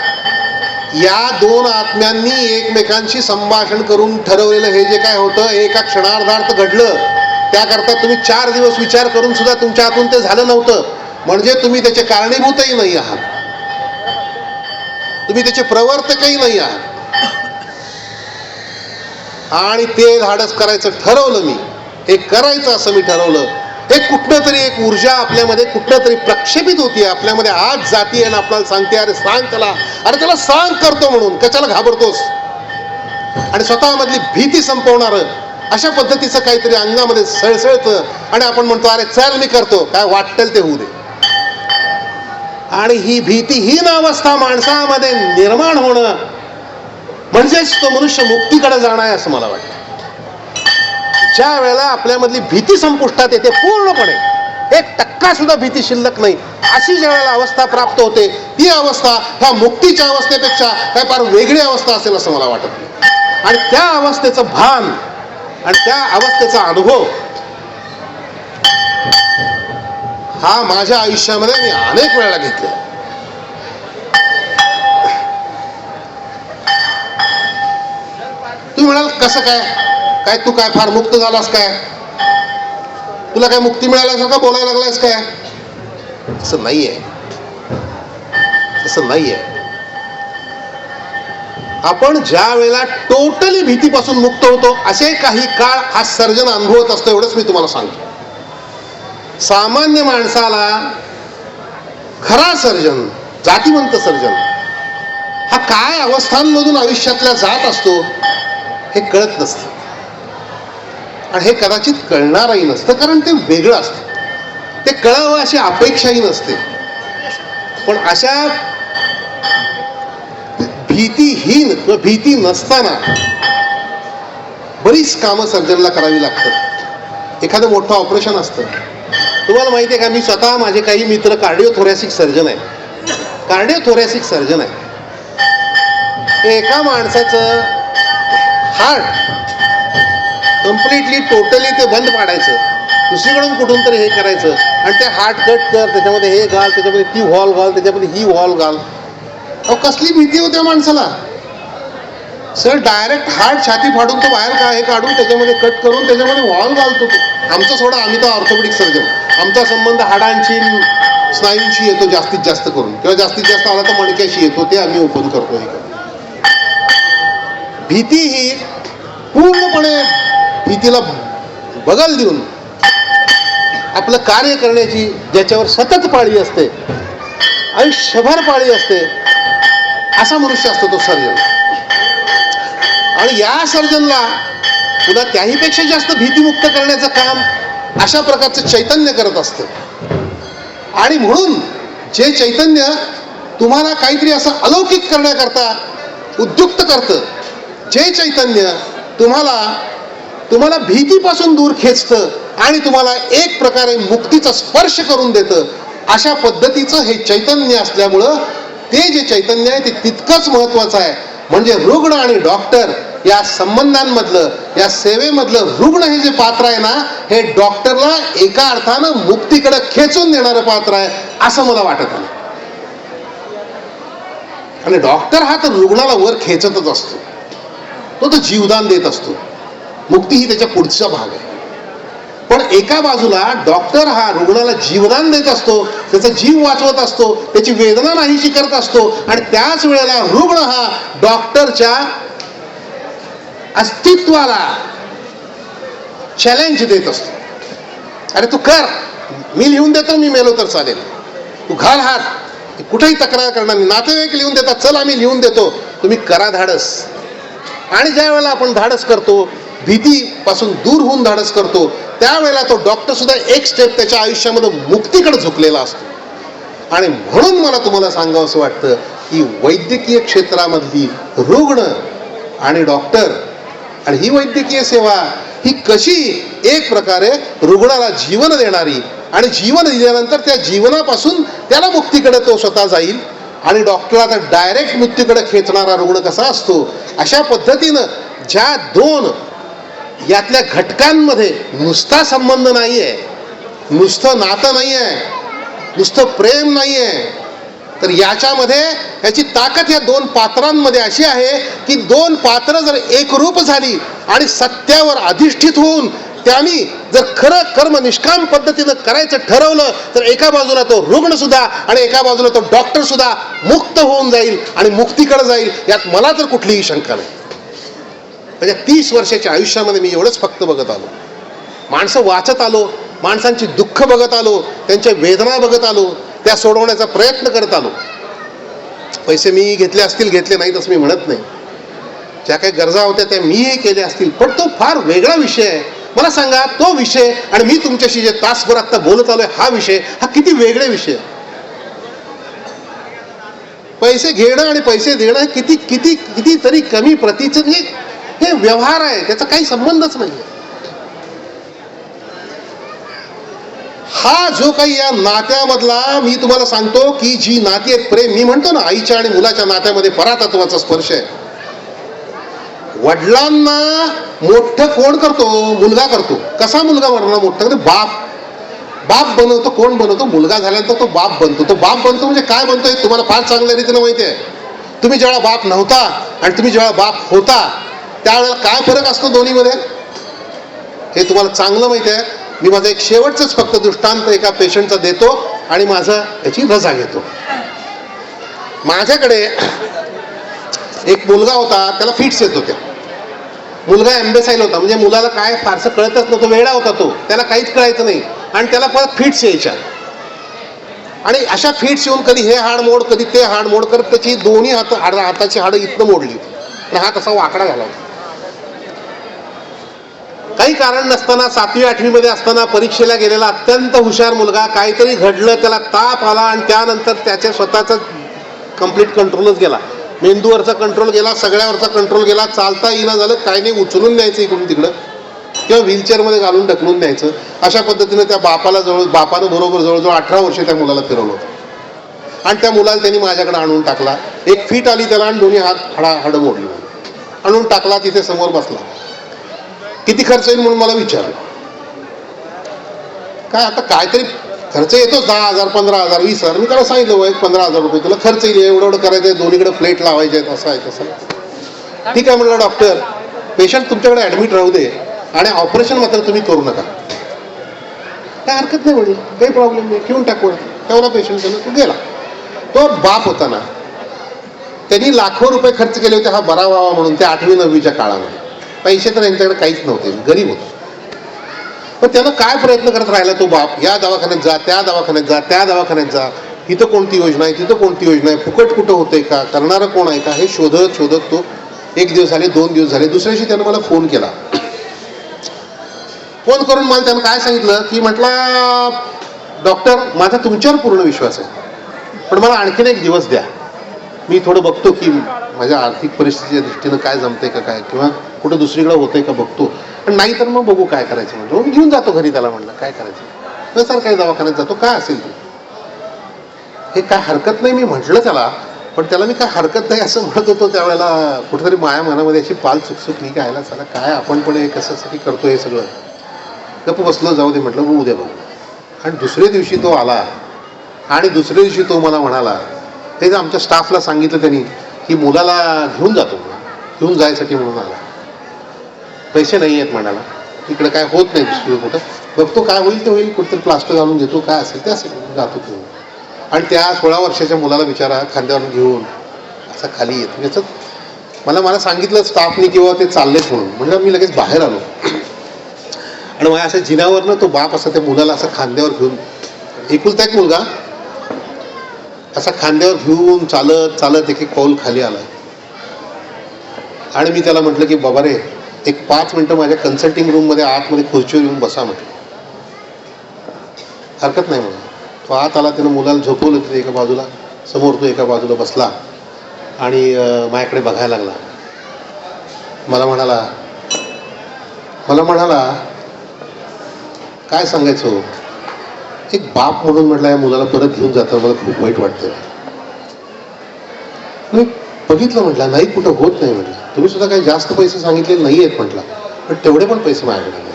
या 2 आत्म्यांनी एकमेकांशी संभाषण करून ठरवलेलं हे जे काय होतं एका क्षणार्धार्थ घडलं. त्याकरता तुम्ही 4 दिवस विचार करून सुद्धा तुमच्या हातून ते झालं नव्हतं. म्हणजे तुम्ही त्याचे कारणीभूतही नाही आहात, तुम्ही त्याचे प्रवर्तकही नाही आहात. आणि ते धाडस करायचं ठरवलं मी, हे करायचं असं मी ठरवलं. हे कुठनं तरी एक ऊर्जा आपल्यामध्ये कुठनं तरी प्रक्षेपित होतीये, आपल्यामध्ये आज जातीये आणि आपल्याला सांगते अरे सांग त्याला, अरे त्याला सांग करतो म्हणून, कशाला घाबरतोस. आणि स्वतःमधली भीती संपवणारं अशा पद्धतीचं काहीतरी अंगामध्ये सळसळतं आणि आपण म्हणतो अरे चल मी करतो, काय वाटेल ते होऊ दे. आणि ही भीतीहीन अवस्था माणसामध्ये निर्माण होणं म्हणजेच तो मनुष्य मुक्तीकडे जाणार आहे असं मला वाटतं. ज्या वेळेला आपल्यामधली भीती संपुष्टात येते पूर्णपणे, 1% सुद्धा भीती शिल्लक नाही, अशी ज्या वेळेला अवस्था प्राप्त होते, ती अवस्था ह्या मुक्तीच्या अवस्थेपेक्षा काय फार वेगळी अवस्था असेल असं मला वाटत नाही. आणि त्या अवस्थेचं भान आणि त्या अवस्थेचा अनुभव हा माझ्या आयुष्यामध्ये मी अनेक वेळेला घेतला. तुम्ही म्हणाल कसं काय तू काय फार मुक्त झालास काय, तुला काय मुक्ती मिळाल्यासारखं बोलायला लागलायस काय? असं नाहीये. आपण ज्या वेळेला टोटली भीतीपासून मुक्त होतो असे काही काळ हा सर्जन अनुभवत असतो, एवढंच मी तुम्हाला सांगतो. सामान्य माणसाला खरा सर्जन, जातिवंत सर्जन हा काय अवस्थांमधून आयुष्यातल्या जात असतो हे कळत नसतं. आणि हे कदाचित कळणारही नसतं, कारण ते वेगळं असतं. ते कळावं अशी अपेक्षाही नसते. पण अशा भीतीहीन किंवा भीती नसताना बरीच कामं सर्जनला करावी लागतात. एखादं मोठं ऑपरेशन असतं. तुम्हाला माहिती आहे का, मी स्वतः माझे काही मित्र कार्डिओथोरॅसिक सर्जन आहे. एका माणसाचं हार्ट कम्प्लिटली टोटली ते बंद पाडायचं, दुसरीकडून कुठून तरी हे करायचं आणि ते हार्ट कट कर, त्याच्यामध्ये हे घाल, त्याच्यामध्ये ती व्हॉल्व घाल, त्याच्यामध्ये ही व्हॉल्व घाल. अहो कसली भीती होत्या माणसाला. सर डायरेक्ट हार्ट छाती फाडून तो बाहेर हे काढून त्याच्यामध्ये कट करून त्याच्यामध्ये व्हॉल्व घालतो. आमचं सोडा, आम्ही तर ऑर्थोपेडिक सर्जन, आमचा संबंध हाडांची स्नायूंशी येतो जास्तीत जास्त करून, किंवा जास्तीत जास्त आला तर मणक्याशी येतो, ते आम्ही ओपन करतो. भीती ही पूर्णपणे भीतीला बगल देऊन आपलं कार्य करण्याची, ज्याच्यावर सतत पाळी असते, आयुष्यभर पाळी असते, असा मनुष्य असतो तो सर्जन. आणि या सर्जनला पुन्हा त्याहीपेक्षा जास्त भीतीमुक्त करण्याचं काम अशा प्रकारचं चैतन्य करत असतं. आणि म्हणून जे चैतन्य तुम्हाला काहीतरी असं अलौकिक करण्याकरता उद्युक्त करतं, जे चैतन्य तुम्हाला भीतीपासून दूर खेचतं आणि तुम्हाला एक प्रकारे मुक्तीचा स्पर्श करून देतं, अशा पद्धतीचं हे चैतन्य असल्यामुळं ते जे चैतन्य आहे ते तितकंच महत्वाचं आहे. म्हणजे रुग्ण आणि डॉक्टर या संबंधांमधलं, या सेवेमधलं रुग्ण हे जे पात्र आहे ना, हे डॉक्टरला एका अर्थानं मुक्तीकडे खेचून देणारं पात्र आहे असं मला वाटत आहे. आणि डॉक्टर हा तर रुग्णाला वर खेचतच असतो, तो जीवदान देत असतो. मुक्ती ही त्याच्या पुढचा भाग आहे. पण एका बाजूला डॉक्टर हा रुग्णाला जीवदान देत असतो, त्याचा जीव वाचवत असतो, त्याची वेदना नाहीशी करत असतो, आणि त्याच वेळेला रुग्ण हा डॉक्टरच्या अस्तित्वाला चॅलेंज देत असतो. अरे तू कर, मी लिहून देतो, मी मेलो तर चालेल, तू घाल हात, कुठेही तक्रार करणार नाही. नातेवाईक लिहून देतात, चल आम्ही लिहून देतो, तुम्ही करा धाडस. आणि ज्या वेळेला आपण धाडस करतो, भीतीपासून दूर होऊन धाडस करतो, त्यावेळेला तो डॉक्टर सुद्धा एक स्टेप त्याच्या आयुष्यामध्ये मुक्तीकडे झुकलेला असतो. आणि म्हणून मला तुम्हाला सांगावं असं वाटतं की वैद्यकीय क्षेत्रामधली रुग्ण आणि डॉक्टर आणि ही वैद्यकीय सेवा ही कशी एक प्रकारे रुग्णाला जीवन देणारी, आणि जीवन दिल्यानंतर त्या जीवनापासून त्याला मुक्तीकडे तो स्वतः जाईल, आणि डॉक्टरला तर डायरेक्ट मृत्यूकडे खेचणारा रुग्ण कसा असतो, अशा पद्धतीनं ज्या दोन यातल्या घटकांमध्ये नुसता संबंध नाहीये, नुसतं नातं नाहीये, नुसतं प्रेम नाहीये, तर याच्यामध्ये याची ताकद या दोन पात्रांमध्ये अशी आहे की दोन पात्र जर एकरूप झाली आणि सत्यावर अधिष्ठित होऊन त्यांनी जर खरं कर्म निष्काम पद्धतीनं करायचं ठरवलं, तर एका बाजूला तो रुग्ण सुद्धा आणि एका बाजूला तो डॉक्टर सुद्धा मुक्त होऊन जाईल आणि मुक्तीकडे जाईल. यात मला तर कुठलीही शंका नाही. म्हणजे 30 वर्षाच्या आयुष्यामध्ये मी एवढंच फक्त बघत आलो, माणसं वाचत आलो, माणसांची दुःख बघत आलो, त्यांच्या वेदना बघत आलो, त्या सोडवण्याचा प्रयत्न करत आलो. पैसे मी घेतले असतील, घेतले नाहीत असं मी म्हणत नाही, ज्या काही गरजा होत्या त्या मीही केल्या असतील, पण तो फार वेगळा विषय आहे. मला सांगा, तो विषय आणि मी तुमच्याशी जे तासभर आता बोलत आलोय हा विषय, हा किती वेगळे विषय. पैसे घेणं आणि पैसे देणं हे किती किती किती तरी कमी प्रतीचं हे व्यवहार आहे, त्याचा काही संबंधच नाही. हा जो काही या नात्यामधला मी तुम्हाला सांगतो की जी नाती आहेत, प्रेम, मी म्हणतो ना आईच्या आणि मुलाच्या नात्यामध्ये परातत्वाचा स्पर्श आहे. वडिलांना मोठं कोण करतो? मुलगा करतो. कसा मुलगा बनवणार मोठं? बाप बनवतो. कोण बनवतो? मुलगा झाल्यानंतर तो बाप बनतो. तो बाप बनतो म्हणजे काय बनतो हे तुम्हाला फार चांगल्या रीतीने माहिती आहे. तुम्ही जेव्हा बाप नव्हता आणि तुम्ही जेव्हा बाप होता त्यावेळेला काय फरक असतो दोन्हीमध्ये हे तुम्हाला चांगलं माहिती आहे. मी माझा एक शेवटचंच फक्त दृष्टांत एका पेशंटचा देतो आणि माझा याची रजा घेतो. माझ्याकडे एक मुलगा होता, त्याला फिट्स येत होत्या. मुलगा एम्बेसाईल होता, म्हणजे मुलाला काय फारसं कळतच नव्हतं, वेडा होता तो, त्याला काहीच कळायचं नाही आणि त्याला परत फिट्स यायच्या. आणि अशा फिट्स येऊन कधी हे हाड मोड कधी ते हाड मोड करत त्याची दोन्ही हाताची हाडं इथनं मोडली आणि हात असा वाकडा झाला होता. काही कारण नसताना 7वी 8वी मध्ये असताना परीक्षेला गेलेला अत्यंत हुशार मुलगा, काहीतरी घडलं, त्याला ताप आला आणि त्यानंतर त्याच्या स्वतःचा कंप्लीट कंट्रोलच गेला. मेंदूवरचा कंट्रोल गेला, सगळ्यावरचा कंट्रोल गेला, चालता येईना झालं, काही नाही, उचलून न्यायचं इकडून तिकडं किंवा व्हीलचेअरमध्ये घालून ढकलून न्यायचं. अशा पद्धतीने त्या बापानं बरोबर जवळजवळ 18 वर्ष त्या मुलाला फिरवलं होतं आणि त्या मुलाला त्यांनी माझ्याकडे आणून टाकला. एक फिट आली त्याला आणि दोन्ही हाडं मोडली. आणून टाकला, तिथे समोर बसला. किती खर्च येईल म्हणून मला विचारलं. काय आता काहीतरी खर्च येतो 10,000 15,000 20,000. मी त्याला सांगितलं एक 15,000 रुपये तुला खर्च येईल, एवढं करायचं आहे, दोन्हीकडे प्लेट लावायचे आहेत, असं आहे तसं. ठीक आहे म्हणलं डॉक्टर, पेशंट तुमच्याकडे ऍडमिट राहू दे आणि ऑपरेशन मात्र तुम्ही करू नका. काय हरकत नाही म्हणे, काही प्रॉब्लेम नाही, घेऊन टाकू. तेवढा पेशंट केलं, तो गेला. तो बाप होता ना, त्यांनी लाखो रुपये खर्च केले होते हा बरा व्हावा म्हणून त्या 8वी 9वीच्या काळामध्ये. पैसे तर यांच्याकडे काहीच नव्हते, गरीब होते. पण त्यानं काय प्रयत्न करत राहिला तो बाप, या दवाखान्यात जा, त्या दवाखान्यात जा, त्या दवाखान्यात जा, इथं कोणती योजना आहे, तिथं कोणती योजना आहे, फुकट कुठं होतंय का, करणारं कोण आहे का, हे शोधत शोधत तो 1 दिवस झाले, 2 दिवस झाले. दुसऱ्या दिवशी त्यानं मला फोन केला. फोन करून मला त्यानं काय सांगितलं की म्हटलं डॉक्टर, माझा तुमच्यावर पूर्ण विश्वास आहे, पण मला आणखीन 1 दिवस द्या, मी थोडं बघतो की माझ्या आर्थिक परिस्थितीच्या दृष्टीनं काय जमतंय का काय, किंवा कुठं दुसरीकडे होतंय का बघतो, पण नाही तर मग बघू काय करायचं. म्हणजे मी घेऊन जातो घरी त्याला. म्हणलं काय करायचं? सर काही दवाखान्यात जातो, काय असेल ते, हे काय हरकत नाही. मी म्हटलं त्याला पण त्याला मी काय हरकत नाही असं म्हणत होतो त्यावेळेला. कुठेतरी माया मनामध्ये अशी पाल चुकचुकली की आयला चला काय आपण पण हे कशासाठी करतो हे सगळं. गप्प बसलो, जाऊ दे म्हटलं, मग उद्या बघू. आणि दुसऱ्या दिवशी तो आला आणि दुसऱ्या दिवशी तो मला म्हणाला, ते जे आमच्या स्टाफला सांगितलं त्यांनी की मुलाला घेऊन जातो, घेऊन जायसाठी म्हणून आला. पैसे नाही आहेत म्हणाला, इकडे काय होत नाही दुसरीकडे कुठं, बघतो काय होईल ते होईल, कुठेतरी प्लास्टर घालून घेतो, काय असेल ते असेल, जातो घेऊन. आणि त्या 16 वर्षाच्या मुलाला बिचारा खांद्यावर घेऊन असं खाली येतो. याचं मला सांगितलं स्टाफनी किंवा ते चाललेच म्हणून. म्हणजे मी लगेच बाहेर आलो आणि माझ्या अशा जिन्यावरनं तो बाप असा त्या मुलाला असं खांद्यावर घेऊन, एकुलता एक मुलगा असा खांद्यावर घेऊन चालत चालत एक एक पाऊल खाली आला. आणि मी त्याला म्हटलं की बाबा रे, एक 5 मिनिटं माझ्या कन्सल्टिंग रूममध्ये आतमध्ये खुर्चीवर येऊन बसा म्हटलं. हरकत नाही म्हणून तो आत आला. त्यानं मुलाला झोपवलं तिथे एका बाजूला, समोर तो एका बाजूला बसला आणि माझ्याकडे बघायला लागला. मला म्हणाला काय सांगायचं, एक बाप म्हणून म्हटलं या मुलाला परत घेऊन जाताना मला खूप वाईट वाटतं. मी बघितलं म्हटलं, नाही कुठं होत नाही म्हटलं, तुम्ही सुद्धा काही जास्त पैसे सांगितलेले नाही आहेत म्हटलं, पण तेवढे पण पैसे माझ्याकडे नाही.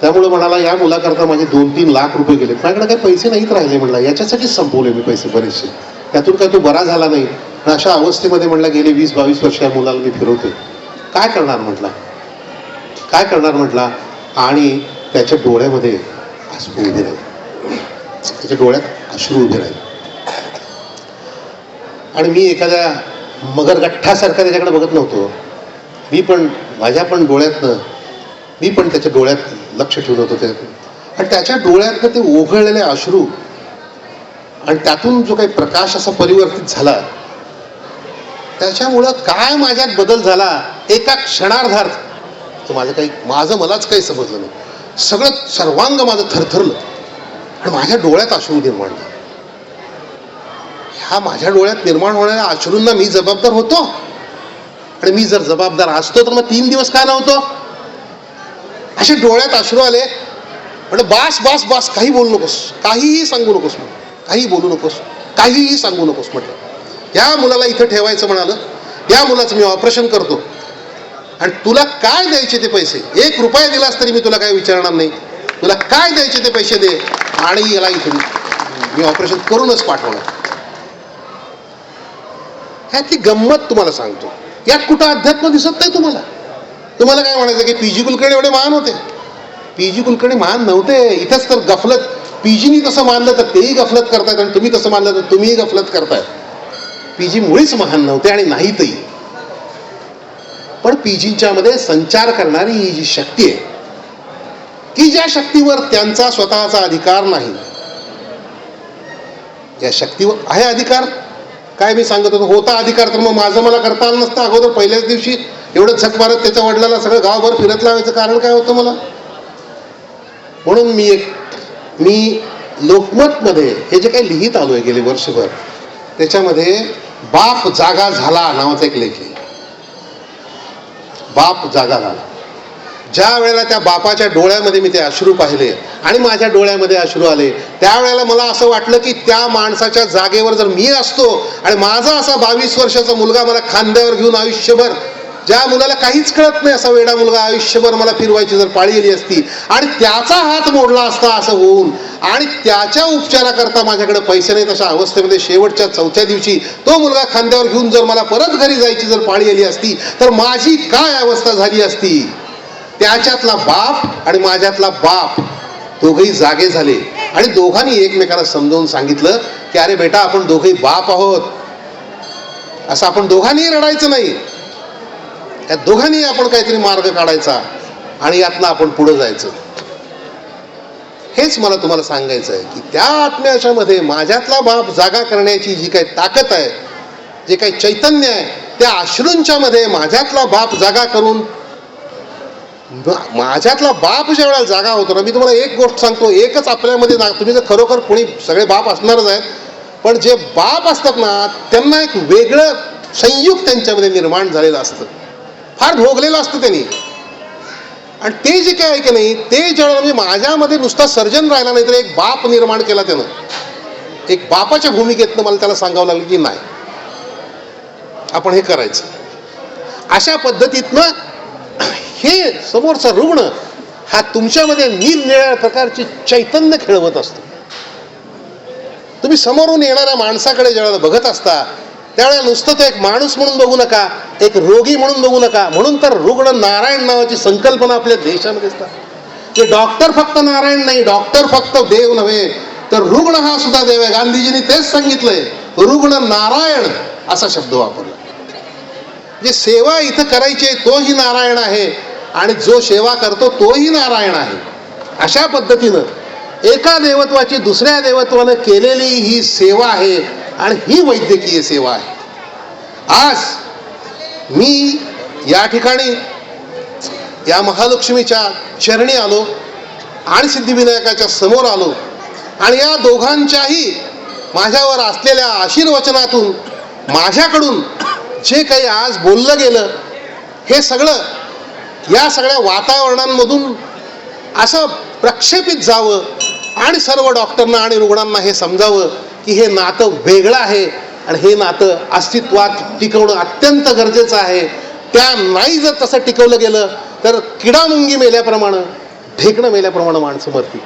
त्यामुळे म्हणाला या मुलाकरता माझे 2-3 लाख रुपये गेले, माझ्याकडे काही पैसे नाहीत राहिले म्हटलं, याच्यासाठीच संपवले मी पैसे बरेचसे, त्यातून काय तो बरा झाला नाही. पण अशा अवस्थेमध्ये म्हटलं गेले 20-22 वर्ष या मुलाला मी फिरवते, काय करणार म्हटला. आणि त्याच्या डोळ्यामध्ये अश्रू उभे राहिले, त्याच्या डोळ्यात अश्रू उभे राहिले. आणि मी एखाद्या मगरगठ्ठासारखा त्याच्याकडे बघत नव्हतो. मी पण माझ्या पण डोळ्यातनं, मी पण त्याच्या डोळ्यात लक्ष ठेवलं होतं त्याच्याकडे. आणि त्याच्या डोळ्यातनं ते ओघळलेले अश्रू आणि त्यातून जो काही प्रकाश असा परिवर्तित झाला, त्याच्यामुळं काय माझ्यात बदल झाला एका क्षणार्धात तर मलाच काही समजलं नाही. सगळं सर्वांग माझं थरथरलं आणि माझ्या डोळ्यात अश्रू निर्माण झाले. ह्या माझ्या डोळ्यात निर्माण होणाऱ्या अश्रूंना मी जबाबदार होतो. आणि मी जर जबाबदार असतो तर मग 3 दिवस का नव्हतो. असे डोळ्यात अश्रू आले. म्हणजे बास बास बास, काही बोलू नकोस, काहीही सांगू नकोस, काही बोलू नकोस, काहीही सांगू नकोस म्हटलं. या मुलाला इथं ठेवायचं म्हणालं, या मुलाचं मी ऑपरेशन करतो आणि तुला काय द्यायचे ते पैसे, 1 रुपया दिलास तरी मी तुला काय विचारणार नाही, तुला काय द्यायचे ते पैसे दे आणि याला इथून मी ऑपरेशन करूनच पाठवणार. ह्यातली गंमत तुम्हाला सांगतो, यात कुठं अध्यात्म दिसत नाही तुम्हाला. तुम्हाला काय म्हणायचं की पीजी कुलकर्णी एवढे महान होते. पीजी कुलकर्णी महान नव्हते. इथंच तर गफलत, पीजीनी तसं मानलं तर तेही गफलत करतायत आणि तुम्ही तसं मानलं तर तुम्हीही गफलत करताय. पीजी मुळीच महान नव्हते आणि नाहीतही. पण पीजींच्या मध्ये संचार करणारी ही जी शक्ती आहे की ज्या शक्तीवर त्यांचा स्वतःचा अधिकार नाही, या शक्तीवर आहे अधिकार. काय मी सांगत होता अधिकार, तर मग माझं मला करता आलं नसतं अगोदर पहिल्याच दिवशी एवढं झक मारत त्याच्या वडिलाला सगळं गावभर फिरत लावायचं कारण काय होतं मला. म्हणून मी लोकमतमध्ये हे जे काही लिहित आलोय गेले वर्षभर, त्याच्यामध्ये बाप जागा झाला नावाचा एक लेख आहे. बाप जागा झाला. ज्या वेळेला त्या बापाच्या डोळ्यामध्ये मी ते अश्रू पाहिले आणि माझ्या डोळ्यामध्ये अश्रू आले, त्यावेळेला मला असं वाटलं की त्या माणसाच्या जागेवर जर मी असतो आणि माझा असा 22 वर्षाचा मुलगा मला खांद्यावर घेऊन आयुष्यभर, ज्या मुलाला काहीच कळत नाही असा वेडा मुलगा आयुष्यभर मला फिरवायची जर पाळी गेली असती आणि त्याचा हात मोडला असता असं होऊन आणि त्याच्या उपचाराकरता माझ्याकडे पैसे नाहीत अशा अवस्थेमध्ये शेवटच्या 4थ्या दिवशी तो मुलगा खांद्यावर घेऊन जर मला परत घरी जायची जर पाळी आली असती तर माझी काय अवस्था झाली असती. त्याच्यातला बाप आणि माझ्यातला बाप दोघंही जागे झाले आणि दोघांनी एकमेकांना समजावून सांगितलं की अरे बेटा, आपण दोघंही बाप आहोत, असं आपण दोघांनी रडायचं नाही, या दोघांनी आपण काहीतरी मार्ग काढायचा आणि यातनं आपण पुढे जायचं. हेच मला तुम्हाला सांगायचं आहे की त्या आत्म्याच्या मध्ये माझ्यातला बाप जागा करण्याची जी काही ताकद आहे, जे काही चैतन्य आहे, त्या अश्रूंच्या मध्ये माझ्यातला बाप जागा करून, माझ्यातला बाप ज्या वेळेला जागा होतो ना, मी तुम्हाला एक गोष्ट सांगतो, एकच आपल्यामध्ये तुम्ही जर खरोखर कोणी, सगळे बाप असणारच आहेत, पण जे बाप असतात ना त्यांना एक वेगळं संयुग त्यांच्यामध्ये निर्माण झालेलं असतं, फार भोगलेलं असतं त्यांनी. आणि ते जे काय आहे की नाही, ते ज्यावेळेला म्हणजे माझ्यामध्ये नुसता सर्जन राहिला नाही तर एक बाप निर्माण केला त्यानं. एक बापाच्या भूमिकेतनं मला त्याला सांगावं लागलं की नाही, आपण हे करायचं. अशा पद्धतीतनं हे समोरचा रुग्ण हा तुमच्यामध्ये निरनिराळ्या प्रकारचे चैतन्य खेळवत असतो. तुम्ही समोरून येणाऱ्या माणसाकडे ज्यावेळेला बघत असता त्यावेळेला नुसतं तो एक माणूस म्हणून बघू नका, एक रोगी म्हणून बघू नका. म्हणून तर रुग्ण नारायण नावाची संकल्पना आपल्या देशामध्ये असतात. ते डॉक्टर फक्त नारायण नाही, डॉक्टर फक्त देव नव्हे, तर रुग्ण हा सुद्धा देव आहे. गांधीजींनी तेच सांगितलंय, रुग्ण नारायण असा शब्द वापरला. जे सेवा इथं करायची आहे तोही नारायण आहे आणि जो सेवा करतो तोही नारायण आहे. अशा पद्धतीनं एका देवत्वाची दुसऱ्या देवत्वानं केलेली ही सेवा आहे आणि ही वैद्यकीय सेवा आहे. आज मी या ठिकाणी या महालक्ष्मीच्या चरणी आलो आणि सिद्धिविनायकाच्या समोर आलो आणि या दोघांच्याही माझ्यावर असलेल्या आशीर्वचनातून माझ्याकडून जे काही आज बोललं गेलं हे सगळं या सगळ्या वातावरणांमधून असं प्रक्षेपित जावं आणि सर्व डॉक्टरना आणि रुग्णांना हे समजावं की हे नातं वेगळं आहे आणि हे नातं अस्तित्वात टिकवणं अत्यंत गरजेचं आहे. त्या नाही जर तसं टिकवलं गेलं तर किडामुंगी मेल्याप्रमाणे, ढेकणं मेल्याप्रमाणे माणसं मरतील.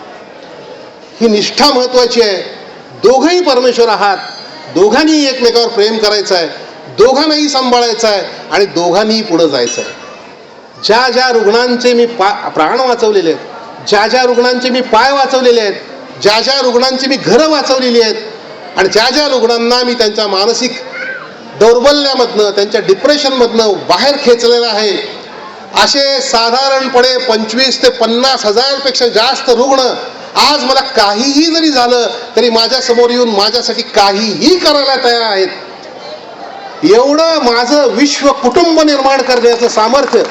ही निष्ठा महत्वाची आहे. दोघंही परमेश्वर आहात, दोघांनी एकमेकावर प्रेम करायचं आहे, दोघांनाही सांभाळायचं आहे आणि दोघांनीही पुढं जायचं आहे. ज्या ज्या रुग्णांचे मी प्राण वाचवलेले आहेत, ज्या ज्या रुग्णांचे मी पाय वाचवलेले आहेत, ज्या ज्या रुग्णांची मी घरं वाचवलेली आहेत आणि ज्या ज्या रुग्णांना मी त्यांच्या मानसिक दौर्बल्यामधनं, त्यांच्या डिप्रेशनमधनं बाहेर खेचलेलं आहे, असे साधारणपणे 25 ते 50 हजारपेक्षा जास्त रुग्ण आज मला काहीही जरी झालं तरी माझ्या समोर येऊन माझ्यासाठी काहीही करायला तयार आहेत. एवढं माझं विश्व कुटुंब निर्माण करण्याचं सामर्थ्य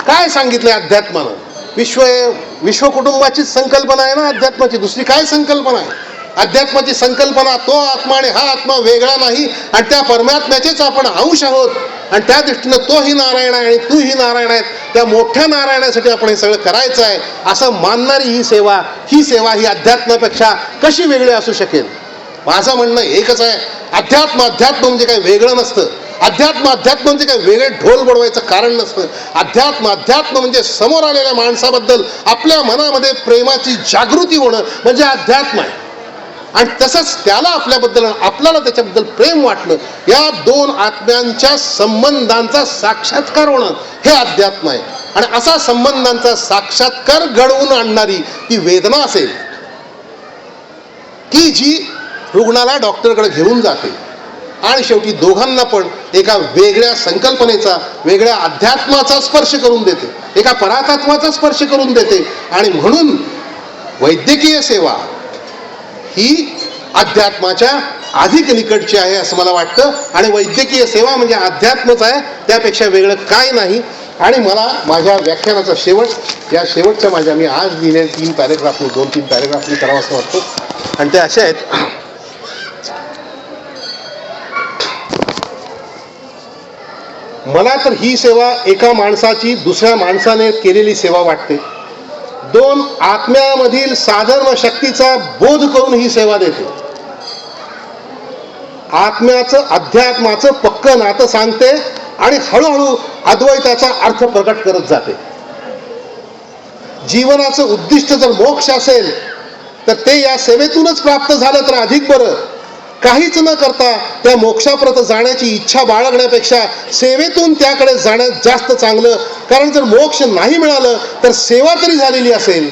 काय सांगितलंय अध्यात्मानं. विश्व कुटुंबाचीच संकल्पना आहे ना अध्यात्माची, दुसरी काय संकल्पना आहे? अध्यात्माची संकल्पना तो आत्मा आणि हा आत्मा वेगळा नाही आणि त्या परमात्म्याचेच आपण अंश आहोत आणि त्या दृष्टीनं तोही नारायण आहे आणि तूही नारायण आहे. त्या मोठ्या नारायणासाठी आपण हे सगळं करायचं आहे असं मानणारी ही सेवा ही अध्यात्मापेक्षा कशी वेगळी असू शकेल? माझं म्हणणं एकच आहे, अध्यात्म म्हणजे काही वेगळं नसतं. अध्यात्म म्हणजे काही वेगळे ढोल बडवायचं कारण नसतं. अध्यात्म म्हणजे समोर आलेल्या माणसाबद्दल आपल्या मनामध्ये प्रेमाची जागृती होणं म्हणजे अध्यात्म आहे. आणि तसंच त्याला आपल्याला त्याच्याबद्दल प्रेम वाटणं, या दोन आत्म्यांच्या संबंधांचा साक्षात्कार होणं हे अध्यात्म आहे. आणि असा संबंधांचा साक्षात्कार घडवून आणणारी ती वेदना असेल की जी रुग्णाला डॉक्टरकडे घेऊन जाते आणि शेवटी दोघांना पण एका वेगळ्या संकल्पनेचा, वेगळ्या अध्यात्माचा स्पर्श करून देते, एका परातत्वाचा स्पर्श करून देते. आणि म्हणून वैद्यकीय सेवा ही अध्यात्माच्या अधिक निकटची आहे असं मला वाटतं. आणि वैद्यकीय सेवा म्हणजे अध्यात्मच आहे, त्यापेक्षा वेगळं काय नाही. आणि मला माझ्या व्याख्यानाचा या शेवटच्या मी आज लिहिलेले 2-3 पॅरेग्राफ मी करावं असं वाटतं. आणि ते असे आहेत, मला तर ही सेवा एका माणसाची दुसऱ्या माणसाने केलेली सेवा वाटते. 2 आत्म्यामधील साधर्म शक्तीचा बोध करून ही सेवा देते. आत्म्याचं अध्यात्माचं पक्क नातं सांगते आणि हळूहळू अद्वैताचा अर्थ प्रकट करत जाते. जीवनाचं उद्दिष्ट जर मोक्ष असेल तर ते या सेवेतूनच प्राप्त झालं तर अधिक बरं. काहीच न करता त्या मोक्षाप्रत जाण्याची इच्छा बाळगण्यापेक्षा सेवेतून त्याकडे जाण्यात जास्त चांगलं. कारण जर मोक्ष नाही मिळालं तर सेवा तरी झालेली असेल.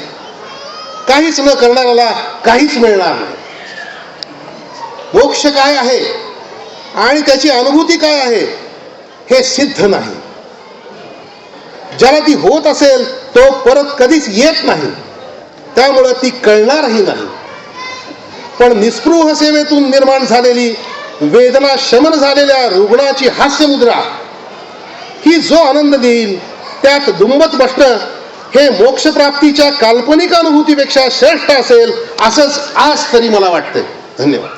काहीच न करणाऱ्याला काहीच मिळणार नाही. मोक्ष काय आहे आणि त्याची अनुभूती काय आहे हे सिद्ध नाही. ज्याला ती होत असेल तो परत कधीच येत नाही, त्यामुळं ती कळणारही नाही. पण निस्पृह सेवेतून निर्माण झालेली, वेदना शमन झालेल्या रुग्णाची हास्यमुद्रा ही जो आनंद देईल त्यात दुंबत बसणं हे मोक्षप्राप्तीच्या काल्पनिक अनुभूतीपेक्षा श्रेष्ठ असेल असंच आज तरी मला वाटतंय. धन्यवाद.